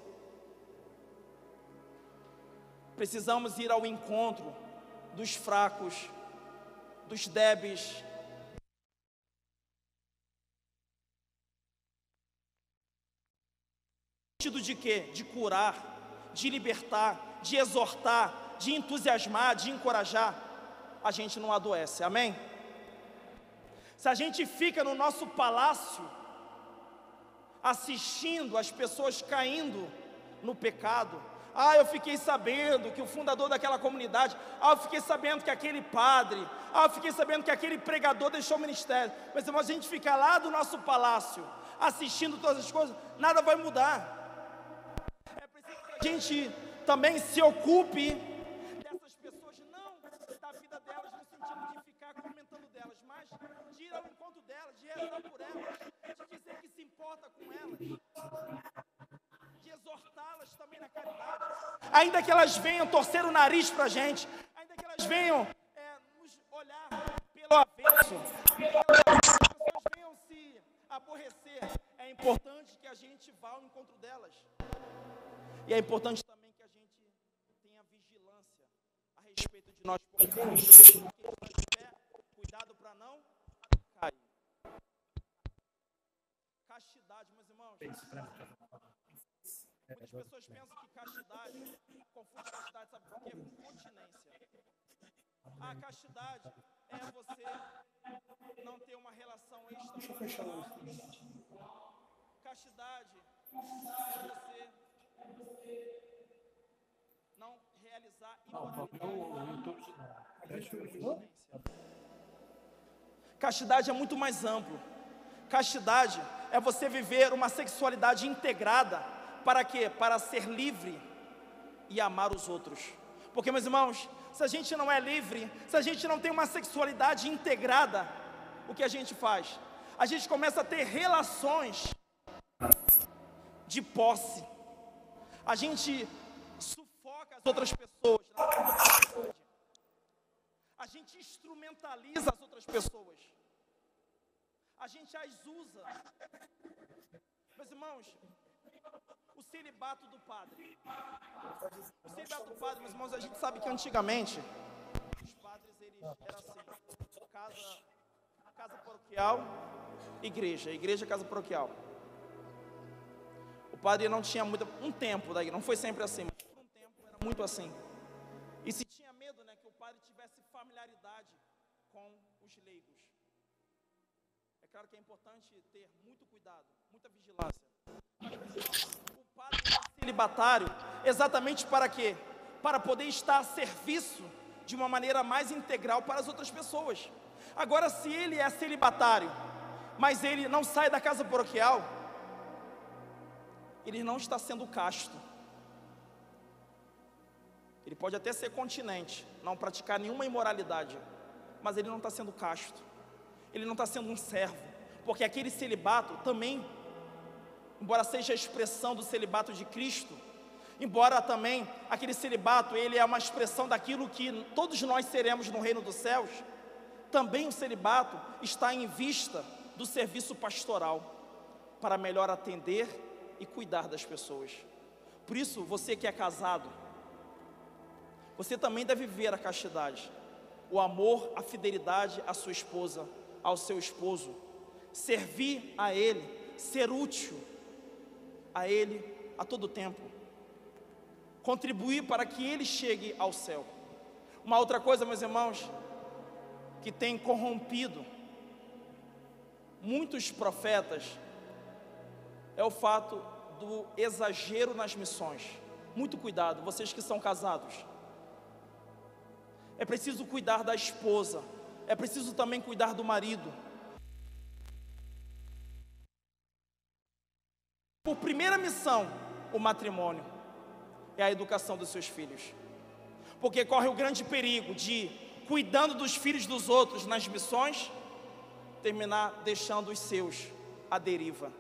Precisamos ir ao encontro dos fracos, dos débeis. No sentido de quê? De curar, de libertar, de exortar, de entusiasmar, de encorajar. A gente não adoece, amém? Se a gente fica no nosso palácio, assistindo as pessoas caindo no pecado, Ah, eu fiquei sabendo que o fundador daquela comunidade, eu fiquei sabendo que aquele padre, eu fiquei sabendo que aquele pregador deixou o ministério. Mas irmãos, a gente fica lá do nosso palácio, assistindo todas as coisas, nada vai mudar. É preciso que a gente também se ocupe dessas pessoas, não da vida delas, no sentido de ficar comentando delas, mas de ir ao encontro delas, de rezar por elas, de dizer que se importa com elas, de exortá-las também na caridade, ainda que elas venham torcer o nariz para a gente, ainda que elas venham nos olhar pelo avesso, as pessoas venham se aborrecer, é importante que a gente vá ao encontro delas, e é importante também que a gente tenha vigilância a respeito de nós, porque cuidado para não cair. Castidade, meus irmãos. Muitas pessoas pensam que castidade, confunde castidade, sabe por quê? Com continência. A castidade é você não ter uma relação extraconjugal. Castidade é você não realizar imoralidade. Castidade é muito mais amplo. Castidade é você viver uma sexualidade integrada. Para quê? Para ser livre e amar os outros. Porque, meus irmãos, se a gente não é livre, se a gente não tem uma sexualidade integrada, o que a gente faz? A gente começa a ter relações de posse. A gente sufoca as outras pessoas na sociedade. A gente instrumentaliza as outras pessoas. A gente as usa. Meus irmãos, o celibato do padre. O celibato do padre, meus irmãos, a gente sabe que antigamente os padres, eles eram assim, casa paroquial, igreja, casa paroquial. O padre não tinha um tempo daí, não foi sempre assim, mas por um tempo era muito assim. E se tinha medo, né, que o padre tivesse familiaridade com os leigos. É claro que é importante ter muito cuidado, muita vigilância. O padre é celibatário exatamente para quê? Para poder estar a serviço de uma maneira mais integral para as outras pessoas. Agora, se ele é celibatário, mas ele não sai da casa paroquial, ele não está sendo casto. Ele pode até ser continente, não praticar nenhuma imoralidade, mas ele não está sendo casto. Ele não está sendo um servo, porque aquele celibato também, embora seja a expressão do celibato de Cristo, embora também aquele celibato, ele é uma expressão daquilo que todos nós seremos no reino dos céus, também o celibato está em vista do serviço pastoral, para melhor atender e cuidar das pessoas. Por isso, você que é casado, você também deve viver a castidade, o amor, a fidelidade à sua esposa, ao seu esposo, servir a ele, ser útil a ele a todo tempo, contribuir para que ele chegue ao céu. Uma outra coisa, meus irmãos, que tem corrompido muitos profetas, é o fato do exagero nas missões. Muito cuidado, vocês que são casados. É preciso cuidar da esposa, é preciso também cuidar do marido. Por primeira missão, o matrimônio é a educação dos seus filhos, porque corre o grande perigo de, cuidando dos filhos dos outros nas missões, terminar deixando os seus à deriva.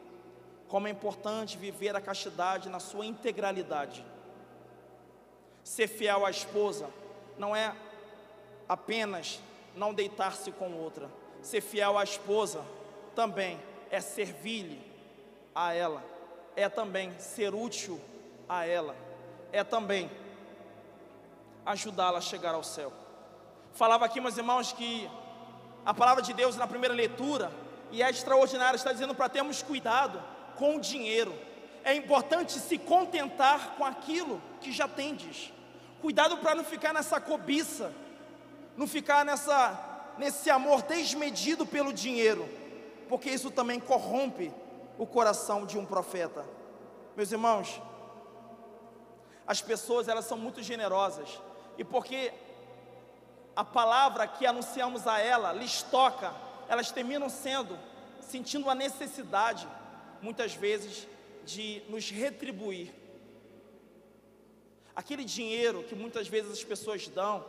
Como é importante viver a castidade na sua integralidade. Ser fiel à esposa não é apenas não deitar-se com outra. Ser fiel à esposa também é servir-lhe a ela, é também ser útil a ela, é também ajudá-la a chegar ao céu. Falava aqui, meus irmãos, que a palavra de Deus na primeira leitura, e é extraordinária, está dizendo para termos cuidado com o dinheiro. É importante se contentar com aquilo que já tendes. Cuidado para não ficar nessa cobiça, não ficar nesse amor desmedido pelo dinheiro, porque isso também corrompe o coração de um profeta. Meus irmãos, As pessoas, elas são muito generosas, e porque a palavra que anunciamos a ela lhes toca, elas terminam sentindo a necessidade, muitas vezes, de nos retribuir. Aquele dinheiro que muitas vezes as pessoas dão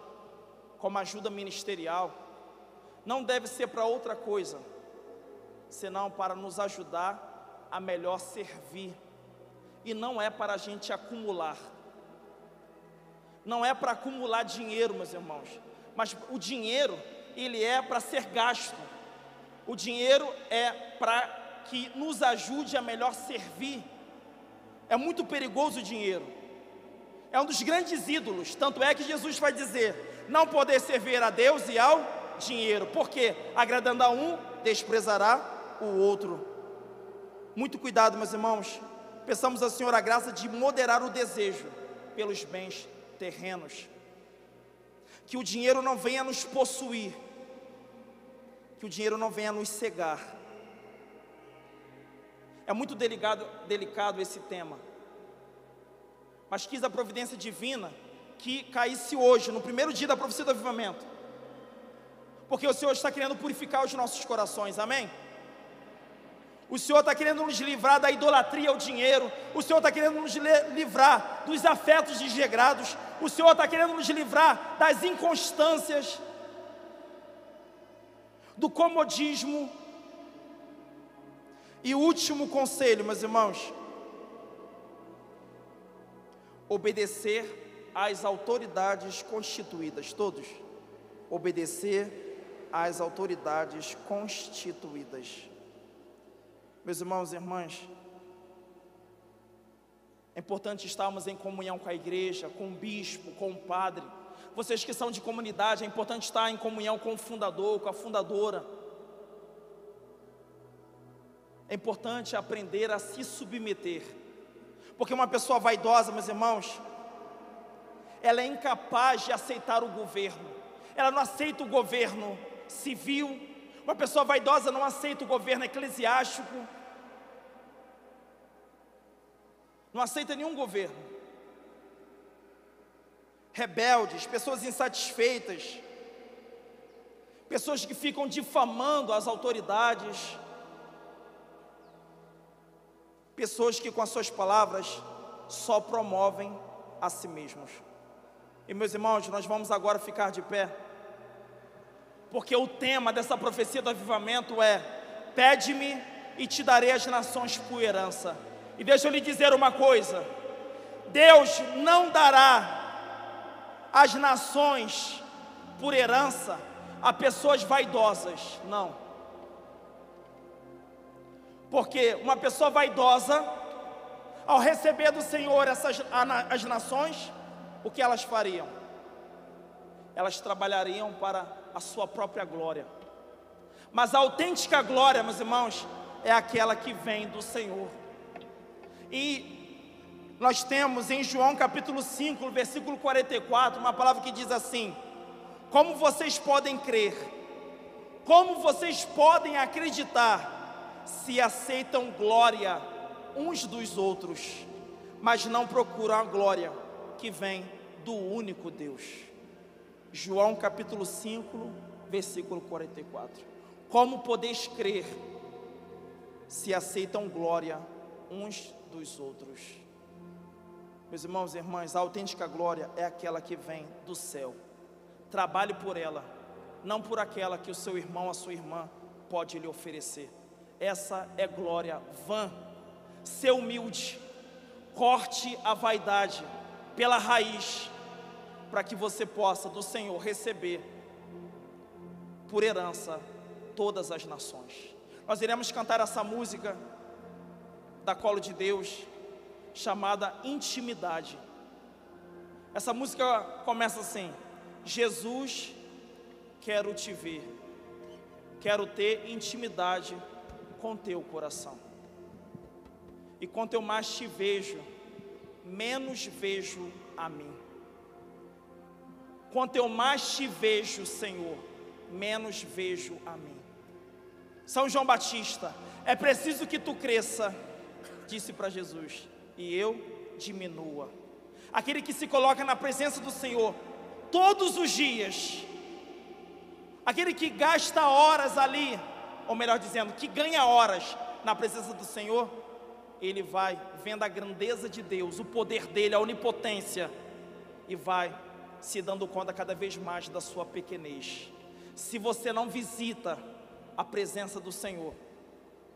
como ajuda ministerial, não deve ser para outra coisa, senão para nos ajudar a melhor servir. E não é para a gente acumular. Não é para acumular dinheiro, meus irmãos. Mas o dinheiro, ele é para ser gasto. O dinheiro é para que nos ajude a melhor servir. É muito perigoso o dinheiro. É um dos grandes ídolos. Tanto é que Jesus vai dizer: não poder servir a Deus e ao dinheiro. Porque agradando a um, desprezará o outro. Muito cuidado, meus irmãos. Peçamos ao Senhor a graça de moderar o desejo pelos bens terrenos. Que o dinheiro não venha nos possuir, que o dinheiro não venha nos cegar. É muito delicado esse tema, mas quis a providência divina que caísse hoje, no primeiro dia da profecia do avivamento, porque o Senhor está querendo purificar os nossos corações, amém? O Senhor está querendo nos livrar da idolatria ao dinheiro. O Senhor está querendo nos livrar dos afetos desregrados. O Senhor está querendo nos livrar das inconstâncias, do comodismo. E o último conselho, meus irmãos: obedecer às autoridades constituídas. Todos, obedecer às autoridades constituídas. Meus irmãos e irmãs, é importante estarmos em comunhão com a igreja, com o bispo, com o padre. Vocês que são de comunidade, é importante estar em comunhão com o fundador, com a fundadora. É importante aprender a se submeter, porque uma pessoa vaidosa, meus irmãos, ela é incapaz de aceitar o governo. Ela não aceita o governo civil. Uma pessoa vaidosa não aceita o governo eclesiástico, não aceita nenhum governo. Rebeldes, pessoas insatisfeitas, pessoas que ficam difamando as autoridades, pessoas que com as suas palavras só promovem a si mesmos. E meus irmãos, nós vamos agora ficar de pé, porque o tema dessa profecia do avivamento é: pede-me e te darei as nações por herança. E deixa eu lhe dizer uma coisa: Deus não dará as nações por herança a pessoas vaidosas, não. Porque uma pessoa vaidosa, ao receber do Senhor as nações, o que elas fariam? Elas trabalhariam para a sua própria glória. Mas a autêntica glória, meus irmãos, é aquela que vem do Senhor. E nós temos em João capítulo 5, versículo 44, uma palavra que diz assim: como vocês podem crer, como vocês podem acreditar, se aceitam glória uns dos outros, mas não procuram a glória que vem do único Deus. João capítulo 5, versículo 44. Como podeis crer, se aceitam glória uns dos outros? Meus irmãos e irmãs, a autêntica glória é aquela que vem do céu. Trabalhe por ela, não por aquela que o seu irmão, a sua irmã pode lhe oferecer. Essa é glória vã. Ser humilde, corte a vaidade pela raiz, para que você possa do Senhor receber por herança todas as nações. Nós iremos cantar essa música da Colo de Deus, chamada Intimidade. Essa música começa assim: Jesus, quero te ver, quero ter intimidade com teu coração. E quanto eu mais te vejo, menos vejo a mim. Quanto eu mais te vejo, Senhor, menos vejo a mim. São João Batista: é preciso que tu cresça, disse para Jesus, e eu diminua. aquele que se coloca na presença do Senhor todos os dias, aquele que gasta horas ali, ou melhor dizendo, que ganha horas na presença do Senhor, ele vai vendo a grandeza de Deus, o poder dele, a onipotência, e vai se dando conta cada vez mais da sua pequenez. Se você não visita a presença do Senhor,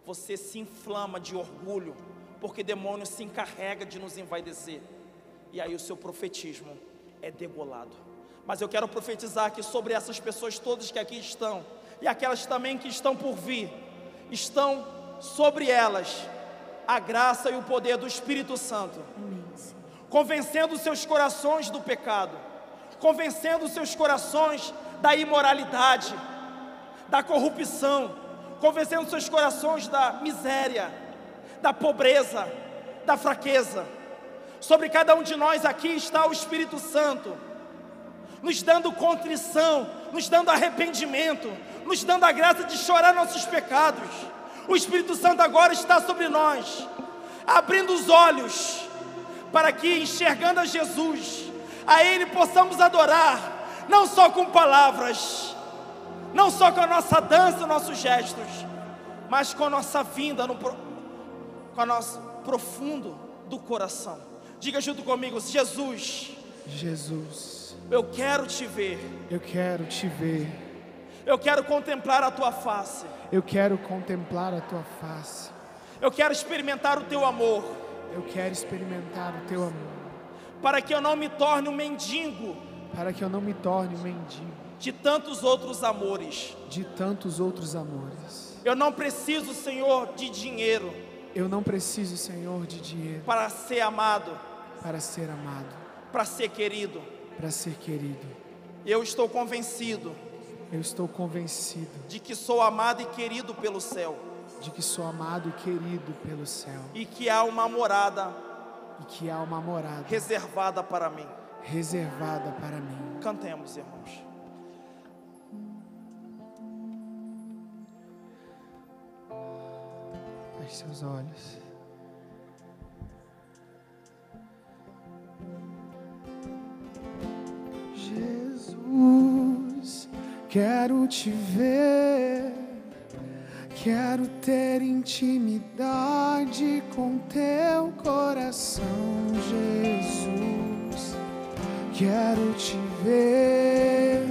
você se inflama de orgulho, porque demônio se encarrega de nos envaidecer, e aí o seu profetismo é degolado. Mas eu quero profetizar aqui sobre essas pessoas todas que aqui estão, e aquelas também que estão por vir, estão sobre elas a graça e o poder do Espírito Santo, convencendo seus corações do pecado, convencendo seus corações da imoralidade, da corrupção, convencendo seus corações da miséria, da pobreza, da fraqueza. Sobre cada um de nós aqui está o Espírito Santo, nos dando contrição, nos dando arrependimento, nos dando a graça de chorar nossos pecados. O Espírito Santo agora está sobre nós, abrindo os olhos, para que, enxergando a Jesus, a Ele possamos adorar, não só com palavras, não só com a nossa dança, nossos gestos, mas com a nossa vinda, com o nosso profundo do coração. Diga junto comigo: Jesus, Jesus, eu quero te ver, eu quero te ver, eu quero contemplar a tua face, eu quero contemplar a tua face, eu quero experimentar o teu amor, eu quero experimentar o teu amor, para que eu não me torne um mendigo, para que eu não me torne um mendigo de tantos outros amores. de tantos outros amores. Eu não preciso, Senhor, de dinheiro Eu não preciso, Senhor, de dinheiro para ser amado, para ser amado, para ser querido. para ser querido. Eu estou convencido Eu estou convencido de que sou amado e querido pelo céu, de que sou amado e querido pelo céu, e que há uma morada e que há uma morada reservada para mim. reservada para mim. Cantemos, irmãos. Feche seus olhos. Jesus, quero te ver, quero ter intimidade com teu coração. Jesus, quero te ver,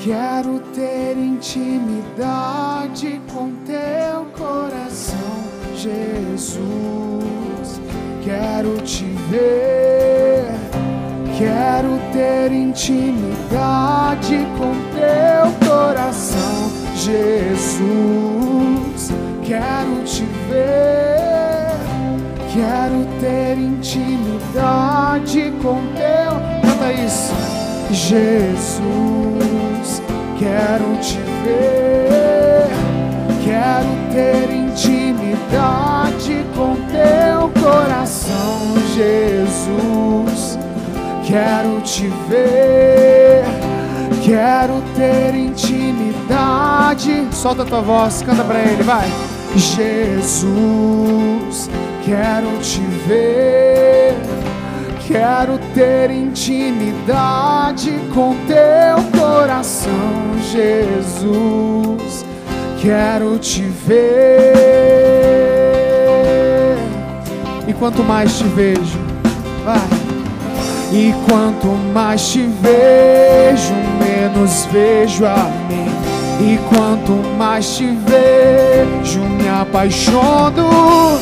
quero ter intimidade com teu coração. Jesus, quero te ver, quero ter intimidade com teu coração. Jesus, quero te ver, quero ter intimidade com teu... Canta isso. Jesus, quero te ver, quero ter intimidade com teu coração. Jesus, quero te ver, quero ter intimidade. Solta a tua voz, canta pra ele, vai. Jesus, quero te ver, quero ter intimidade com teu coração. Jesus, quero te ver. E quanto mais te vejo, vai. E quanto mais te vejo, menos vejo a mim. E quanto mais te vejo, me apaixono.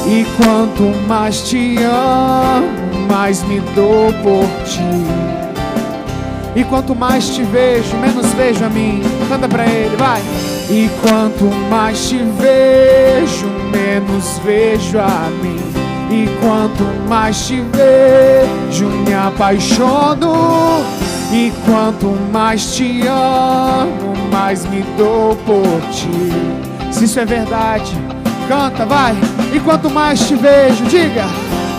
E quanto mais te amo, mais me dou por ti. E quanto mais te vejo, menos vejo a mim. Canta pra ele, vai. E quanto mais te vejo, menos vejo a mim. E quanto mais te vejo, me apaixono. E quanto mais te amo, mais me dou por ti. Se isso é verdade, canta, vai. E quanto mais te vejo, diga.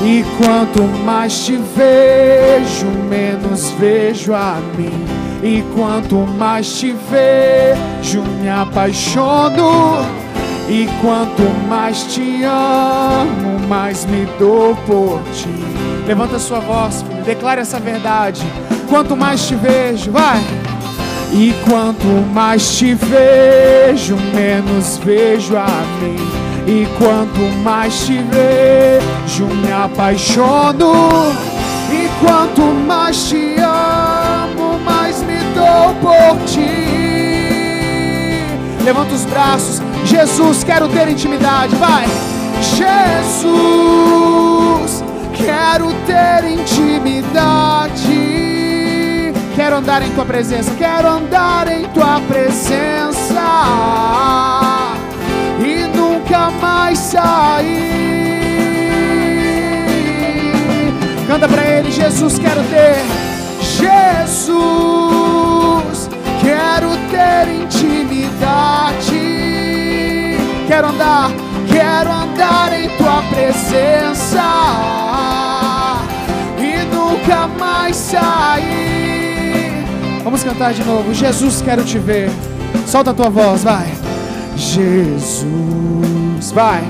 E quanto mais te vejo, menos vejo a mim. E quanto mais te vejo, me apaixono. E quanto mais te amo, mais me dou por ti. Levanta a sua voz, filho, declare essa verdade. Quanto mais te vejo, vai. E quanto mais te vejo, menos vejo a mim. E quanto mais te vejo, me apaixono. E quanto mais te amo, mais me dou por ti. Levanta os braços. Jesus, quero ter intimidade, vai. Jesus, quero ter intimidade. Quero andar em tua presença, quero andar em tua presença e nunca mais sair. Canta pra ele. Jesus, quero ter. Jesus, quero ter intimidade. Quero andar em tua presença e nunca mais sair. Vamos cantar de novo. Jesus, quero te ver. Solta a tua voz, vai. Jesus, vai.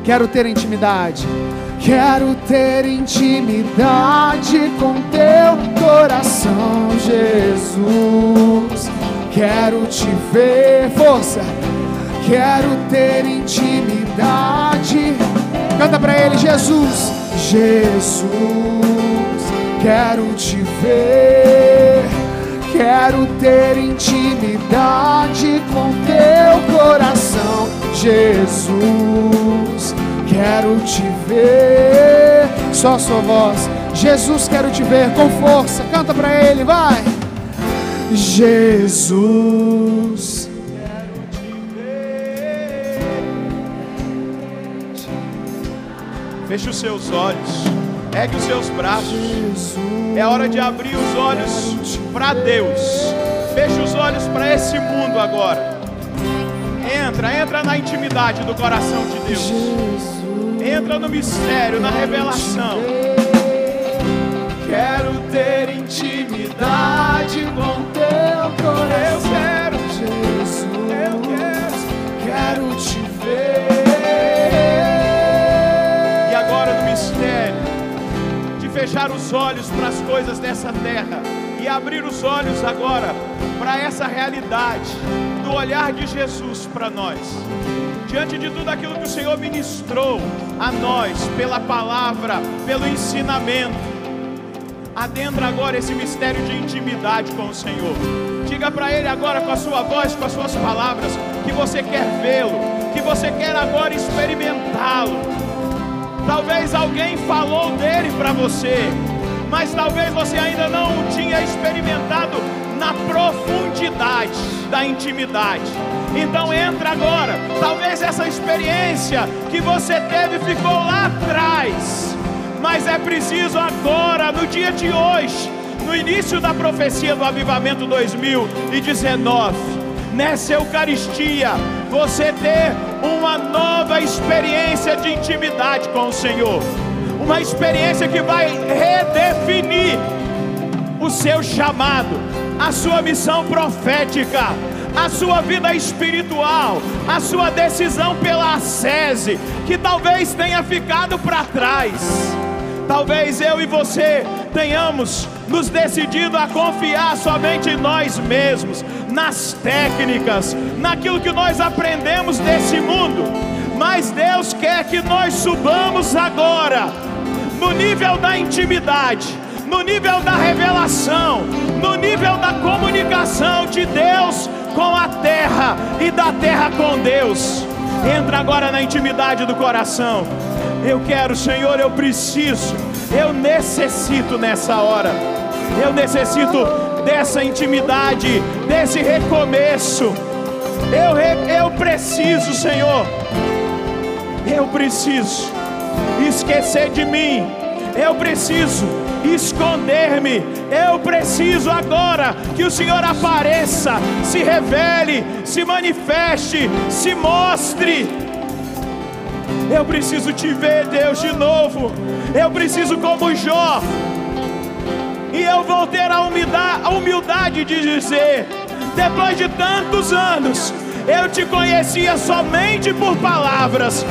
Quero ter intimidade. Quero ter intimidade com teu coração, Jesus. Quero te ver, força. Quero ter intimidade. Canta pra ele. Jesus, Jesus, quero te ver. Quero ter intimidade com teu coração, Jesus. Quero te ver. Só a sua voz. Jesus, quero te ver com força. Canta pra ele, vai. Jesus, quero te ver. Feche os seus olhos, ergue os seus braços. É hora de abrir os olhos para Deus. Feche os olhos para esse mundo agora. Entra na intimidade do coração de Deus. Entra no mistério, na revelação. Quero ter intimidade com teu coração. Eu quero te ver. E agora no mistério de fechar os olhos para as coisas dessa terra e abrir os olhos agora para essa realidade do olhar de Jesus para nós. Diante de tudo aquilo que o Senhor ministrou a nós, pela palavra, pelo ensinamento, adentra agora esse mistério de intimidade com o Senhor. Diga para Ele agora com a sua voz, com as suas palavras, que você quer vê-lo, que você quer agora experimentá-lo. Talvez alguém falou dele para você, mas talvez você ainda não o tinha experimentado na profundidade da intimidade. Então entra agora. Talvez essa experiência que você teve ficou lá atrás, mas é preciso agora, no dia de hoje, no início da profecia do Avivamento 2019, nessa Eucaristia, você ter uma nova experiência de intimidade com o Senhor. Uma experiência que vai redefinir o seu chamado, a sua missão profética, a sua vida espiritual, a sua decisão pela ascese, que talvez tenha ficado para trás. Talvez eu e você tenhamos nos decidido a confiar somente em nós mesmos, nas técnicas, naquilo que nós aprendemos desse mundo. Mas Deus quer que nós subamos agora no nível da intimidade, no nível da revelação, no nível da comunicação de Deus com a terra e da terra com Deus. Entra agora na intimidade do coração. Eu quero, Senhor, eu preciso, eu necessito nessa hora, eu necessito dessa intimidade, desse recomeço. Eu preciso, Senhor, eu preciso esquecer de mim, eu preciso esconder-me, eu preciso agora que o Senhor apareça, se revele, se manifeste, se mostre. Eu preciso te ver, Deus, de novo. Eu preciso como Jó. E eu vou ter a humildade de dizer, depois de tantos anos, Eu te conhecia somente por palavras,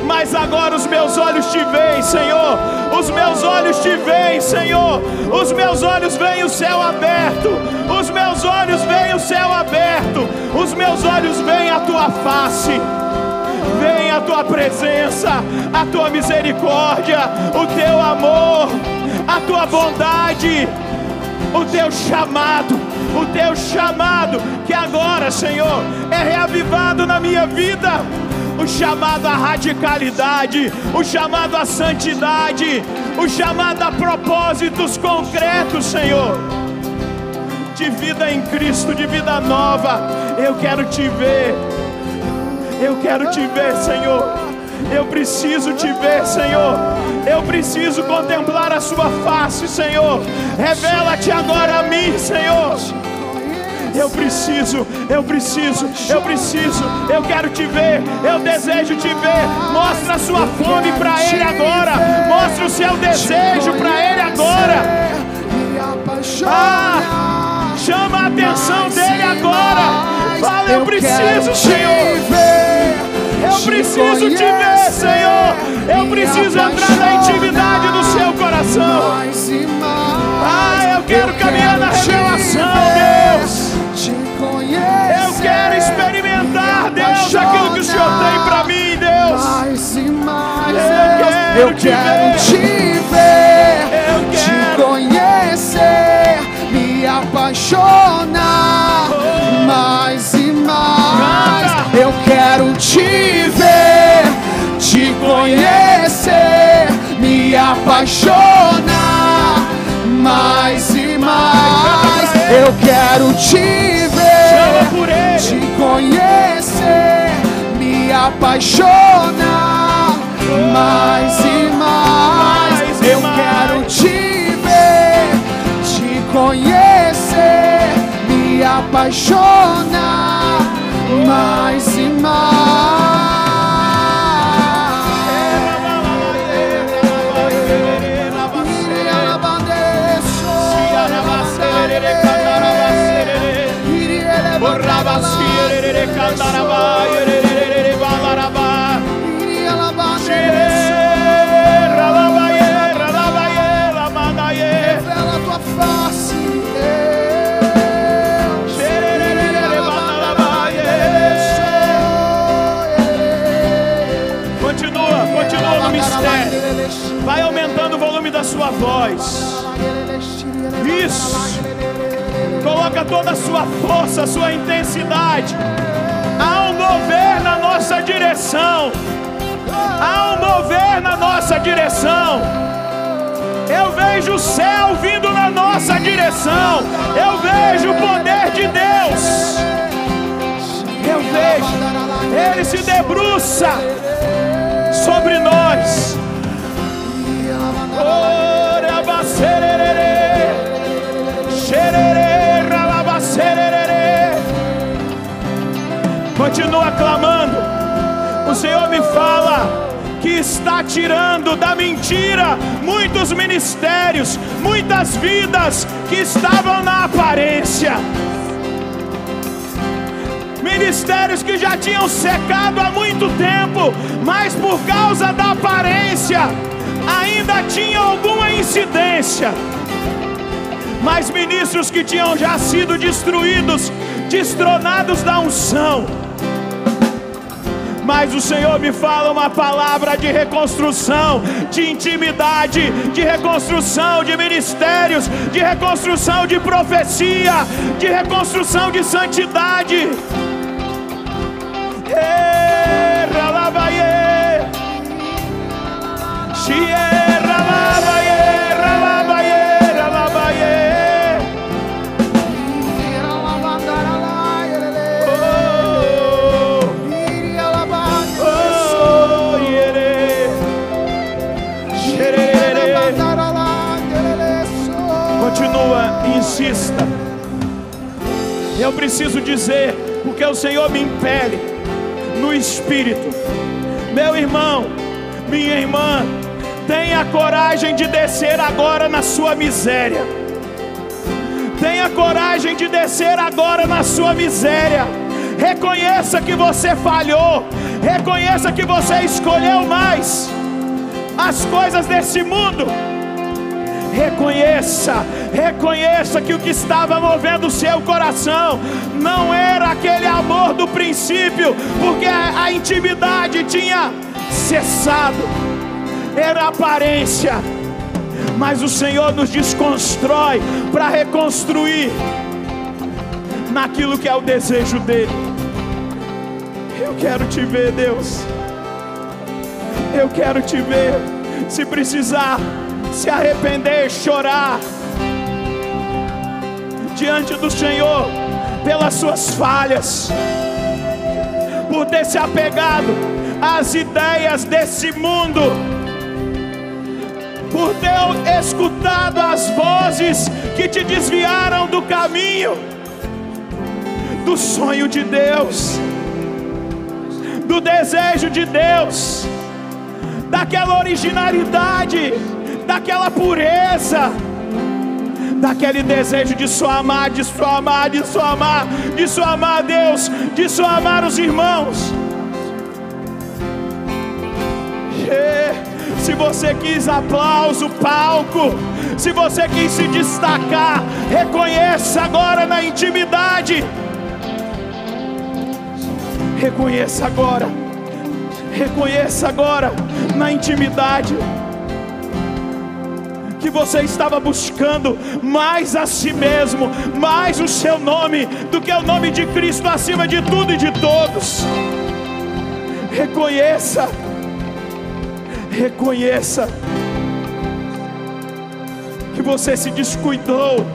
mas agora os meus olhos te veem, Senhor. Os meus olhos te veem, Senhor. Os meus olhos veem o céu aberto. Os meus olhos veem o céu aberto. Os meus olhos veem a tua face. Vem a tua presença, a tua misericórdia, o teu amor, a tua bondade, o teu chamado, que agora, Senhor, é reavivado na minha vida. O chamado à radicalidade, o chamado à santidade, o chamado a propósitos concretos, Senhor, de vida em Cristo, de vida nova. Eu quero te ver. Eu quero te ver, Senhor. Eu preciso te ver, Senhor. Eu preciso contemplar a sua face, Senhor. Revela-te agora a mim, Senhor. Eu preciso. Eu quero te ver. Eu desejo te ver. Mostra a sua fome para Ele agora. Mostra o seu desejo para Ele agora. Chama a atenção dEle agora. Fala, eu preciso, Senhor. Eu preciso te ver, Senhor. Eu preciso entrar na intimidade do seu coração. Eu quero caminhar na revelação, Deus. Eu quero experimentar, Deus, aquilo que o Senhor tem para mim, Deus. Eu quero te ver, te conhecer, me apaixonar mais e mais. Eu quero te ver, te conhecer, me apaixonar mais e mais. Eu quero te ver, te conhecer, me apaixonar mais e mais. Eu quero te ver, te conhecer, me apaixonar mais e mais. Revela a tua face, Continua no mistério. Vai aumentando o volume da sua voz. Isso. Coloca toda a sua força, a sua intensidade. Há um mover na nossa direção. Há um mover na nossa direção. Eu vejo o céu vindo na nossa direção. Eu vejo o poder de Deus. Eu vejo. Ele se debruça sobre nós. Continua clamando. O Senhor me fala que está tirando da mentira muitos ministérios, muitas vidas que estavam na aparência. Ministérios que já tinham secado há muito tempo, mas por causa da aparência ainda tinham alguma incidência. Mas ministros que tinham já sido destruídos, destronados da unção. Mas o Senhor me fala uma palavra de reconstrução, de intimidade, de reconstrução de ministérios, de reconstrução de profecia, de reconstrução de santidade. Continua, insista. Eu preciso dizer, porque o Senhor me impele no Espírito. Meu irmão, minha irmã, tenha coragem de descer agora na sua miséria. Tenha coragem de descer agora na sua miséria. Reconheça que você falhou. Reconheça que você escolheu mais as coisas desse mundo. Reconheça que o que estava movendo o seu coração não era aquele amor do princípio, porque a intimidade tinha cessado, era aparência. Mas o Senhor nos desconstrói para reconstruir naquilo que é o desejo dele. Eu quero te ver, Deus. Eu quero te ver. Se precisar se arrepender, chorar diante do Senhor pelas suas falhas, por ter se apegado às ideias desse mundo, por ter escutado as vozes que te desviaram do caminho, do sonho de Deus, do desejo de Deus, daquela originalidade, daquela pureza, daquele desejo de só amar, de só amar, de só amar, de só amar a Deus, de só amar os irmãos. Se você quis aplauso, palco, se você quis se destacar, reconheça agora na intimidade. Reconheça agora na intimidade que você estava buscando mais a si mesmo, mais o seu nome, do que o nome de Cristo acima de tudo e de todos. Reconheça que você se descuidou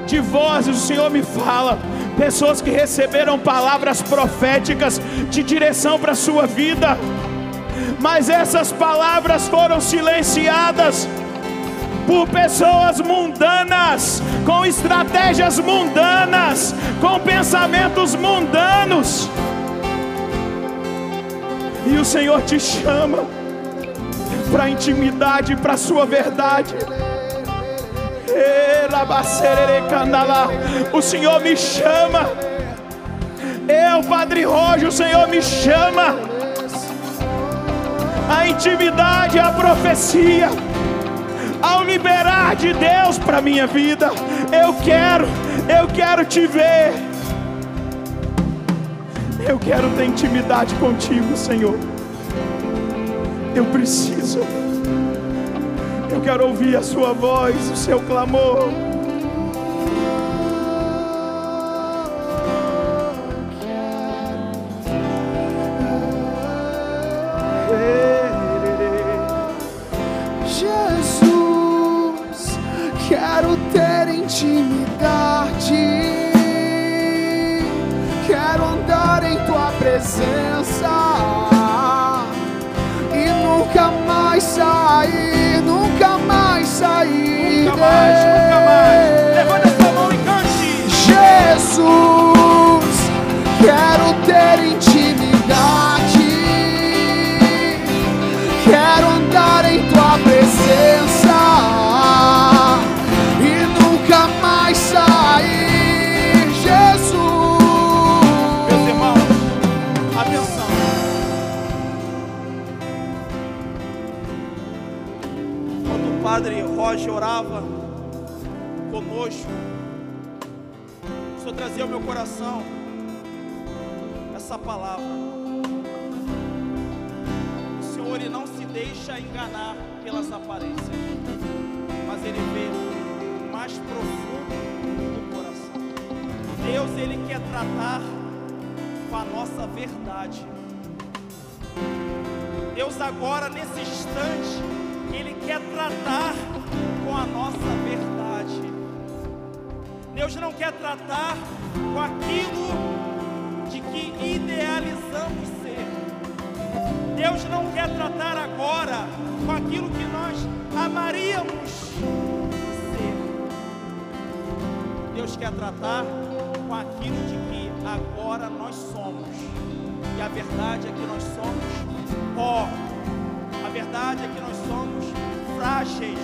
de vozes. O Senhor me fala, pessoas que receberam palavras proféticas de direção para a sua vida, mas essas palavras foram silenciadas por pessoas mundanas, com estratégias mundanas, com pensamentos mundanos. E o Senhor te chama para a intimidade, para a sua verdade. O Senhor me chama. Eu, Padre Roger, o Senhor me chama. A intimidade, a profecia, ao liberar de Deus para minha vida. Eu quero te ver. Eu quero ter intimidade contigo, Senhor. Eu preciso. Eu quero ouvir a sua voz, o seu clamor. Jesus, quero ter intimidade. Quero andar em tua presença e nunca mais sair, nunca mais sair. Nunca mais, nunca mais. Levanta essa mão e cante. Jesus, quero ter intimidade. Quero andar em tua presença e nunca mais sair. Jesus. Meus irmãos, atenção. Quando o Padre Roger orava conosco, o Senhor trazia ao meu coração essa palavra. O Senhor, Ele não se deixa enganar pelas aparências, mas Ele vê o mais profundo do coração. Deus, Ele quer tratar com a nossa verdade. Deus agora, nesse instante, Ele quer tratar com a nossa verdade. Deus não quer tratar com aquilo de que idealizamos ser. Deus não quer tratar agora com aquilo que nós amaríamos ser. Deus quer tratar com aquilo de que agora nós somos. E a verdade é que nós somos pó. A verdade é que nós somos frágeis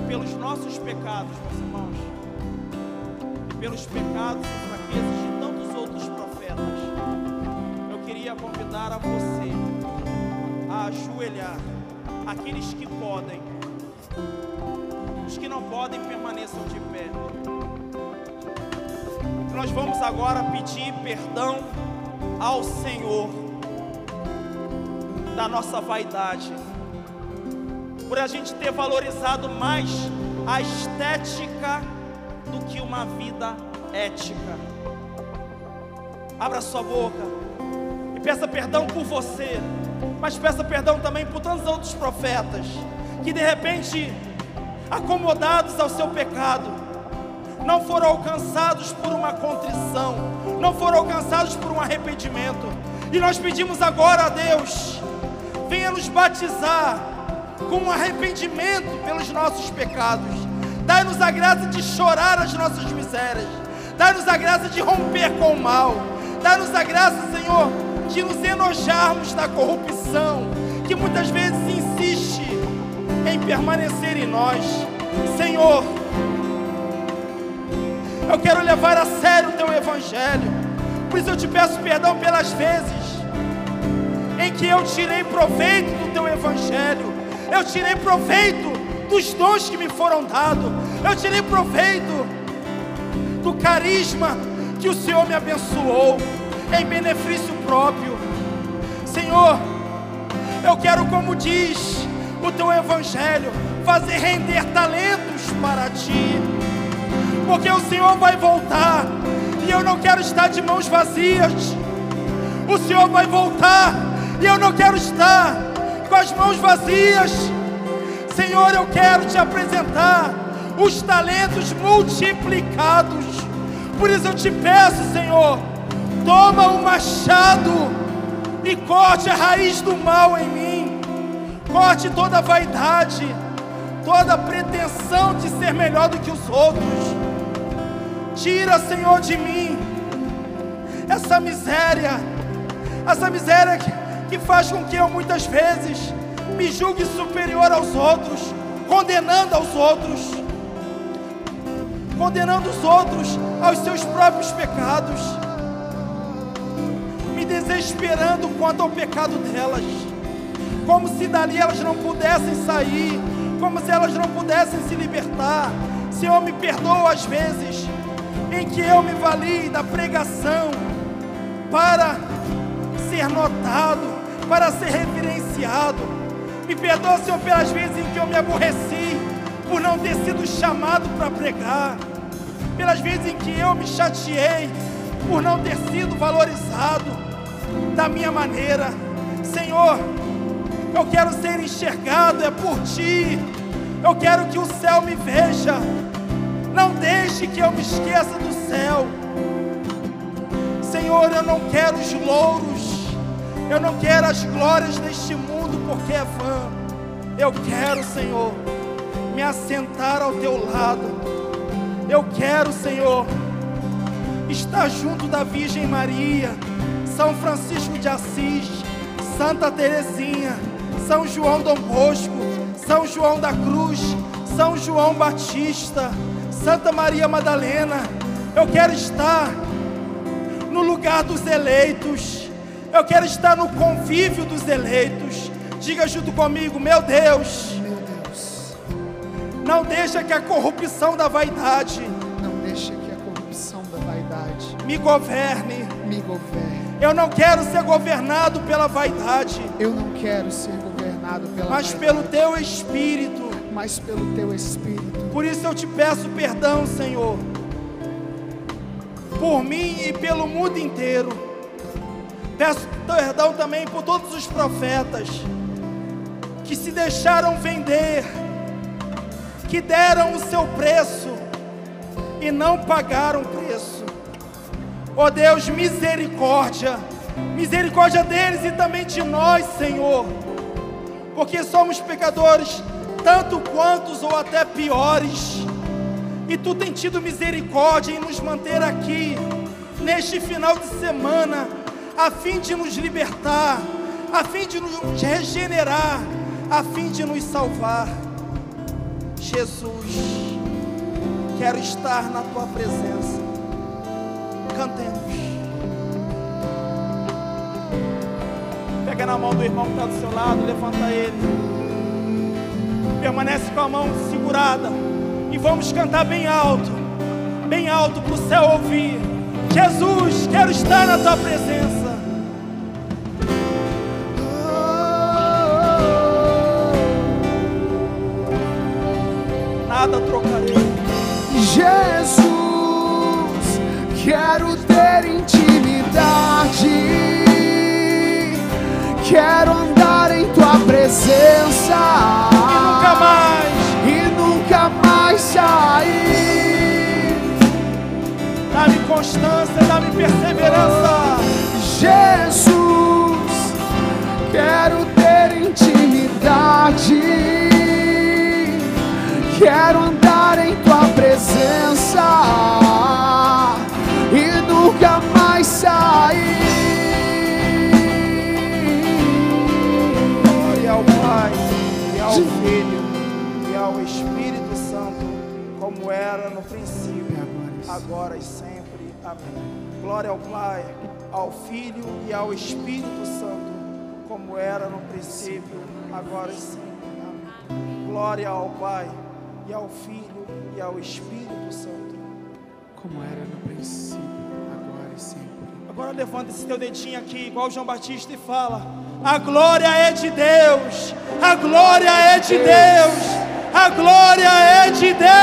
pelos nossos pecados, meus irmãos, e pelos pecados e fraquezas de tantos outros profetas, eu queria convidar a você a ajoelhar. Aqueles que podem, os que não podem, permaneçam de pé. Nós vamos agora pedir perdão ao Senhor da nossa vaidade, por a gente ter valorizado mais a estética do que uma vida ética. Abra sua boca e peça perdão por você, mas peça perdão também por tantos outros profetas que de repente, acomodados ao seu pecado, não foram alcançados por uma contrição, não foram alcançados por um arrependimento. E nós pedimos agora a Deus, venha nos batizar com um arrependimento pelos nossos pecados. Dai-nos a graça de chorar as nossas misérias, dai-nos a graça de romper com o mal, dai-nos a graça, Senhor, de nos enojarmos da corrupção que muitas vezes insiste em permanecer em nós. Senhor, eu quero levar a sério o Teu Evangelho, por isso eu te peço perdão pelas vezes em que eu tirei proveito do Teu Evangelho, eu tirei proveito dos dons que me foram dados, eu tirei proveito do carisma que o Senhor me abençoou em benefício próprio. Senhor, eu quero, como diz o Teu Evangelho, fazer render talentos para Ti, porque o Senhor vai voltar e eu não quero estar de mãos vazias. O Senhor vai voltar e eu não quero estar com as mãos vazias. Senhor, eu quero Te apresentar os talentos multiplicados. Por isso eu te peço, Senhor, toma um machado e corte a raiz do mal em mim. Corte toda a vaidade, toda a pretensão de ser melhor do que os outros. Tira, Senhor, de mim essa miséria que faz com que eu muitas vezes me julgue superior aos outros, condenando os outros aos seus próprios pecados, me desesperando quanto ao pecado delas, como se dali elas não pudessem sair, como se elas não pudessem se libertar. Senhor, me perdoa as vezes em que eu me vali da pregação para ser notado, para ser reverenciado. Me perdoa, Senhor, pelas vezes em que eu me aborreci por não ter sido chamado para pregar, pelas vezes em que eu me chateei por não ter sido valorizado da minha maneira. Senhor, eu quero ser enxergado, é por Ti. Eu quero que o céu me veja. Não deixe que eu me esqueça do céu. Senhor, eu não quero os louros, eu não quero as glórias deste mundo, porque é vã. Eu quero, Senhor, me assentar ao Teu lado. Eu quero, Senhor, estar junto da Virgem Maria, São Francisco de Assis, Santa Teresinha, São João Dom Bosco, São João da Cruz, São João Batista, Santa Maria Madalena. Eu quero estar no lugar dos eleitos, eu quero estar no convívio dos eleitos. Diga junto comigo: meu Deus, não deixa que a corrupção da vaidade, me governe. Eu não quero ser governado pela vaidade, mas pelo Teu Espírito. Por isso eu te peço perdão, Senhor, por mim e pelo mundo inteiro. Peço perdão também por todos os profetas que se deixaram vender, que deram o seu preço e não pagaram preço. Ó Deus, misericórdia deles e também de nós, Senhor, porque somos pecadores tanto quantos ou até piores, e Tu tem tido misericórdia em nos manter aqui neste final de semana, a fim de nos libertar, a fim de nos regenerar, a fim de nos salvar. Jesus, quero estar na Tua presença. cantemos. Pega na mão do irmão que está do seu lado, levanta ele. Permanece com a mão segurada. E vamos cantar bem alto para o céu ouvir. Jesus, quero estar na tua presença. Nada trocarei. Jesus, quero ter intimidade, quero andar em tua presença e nunca mais sair. Dá-me constância, dá-me perseverança. Jesus, quero ter intimidade, quero andar em tua presença e nunca mais sair. Glória ao Pai, e ao Filho, e ao Espírito Santo, como era no princípio, agora e sempre. Amém. Glória ao Pai, ao Filho e ao Espírito Santo, como era no princípio, agora e sempre. Amém. Glória ao Pai, e ao Filho e ao Espírito Santo, como era no princípio, agora e sempre. Agora levanta esse teu dedinho aqui, igual João Batista, e fala: a glória é de Deus, a glória é de Deus, a glória é de Deus.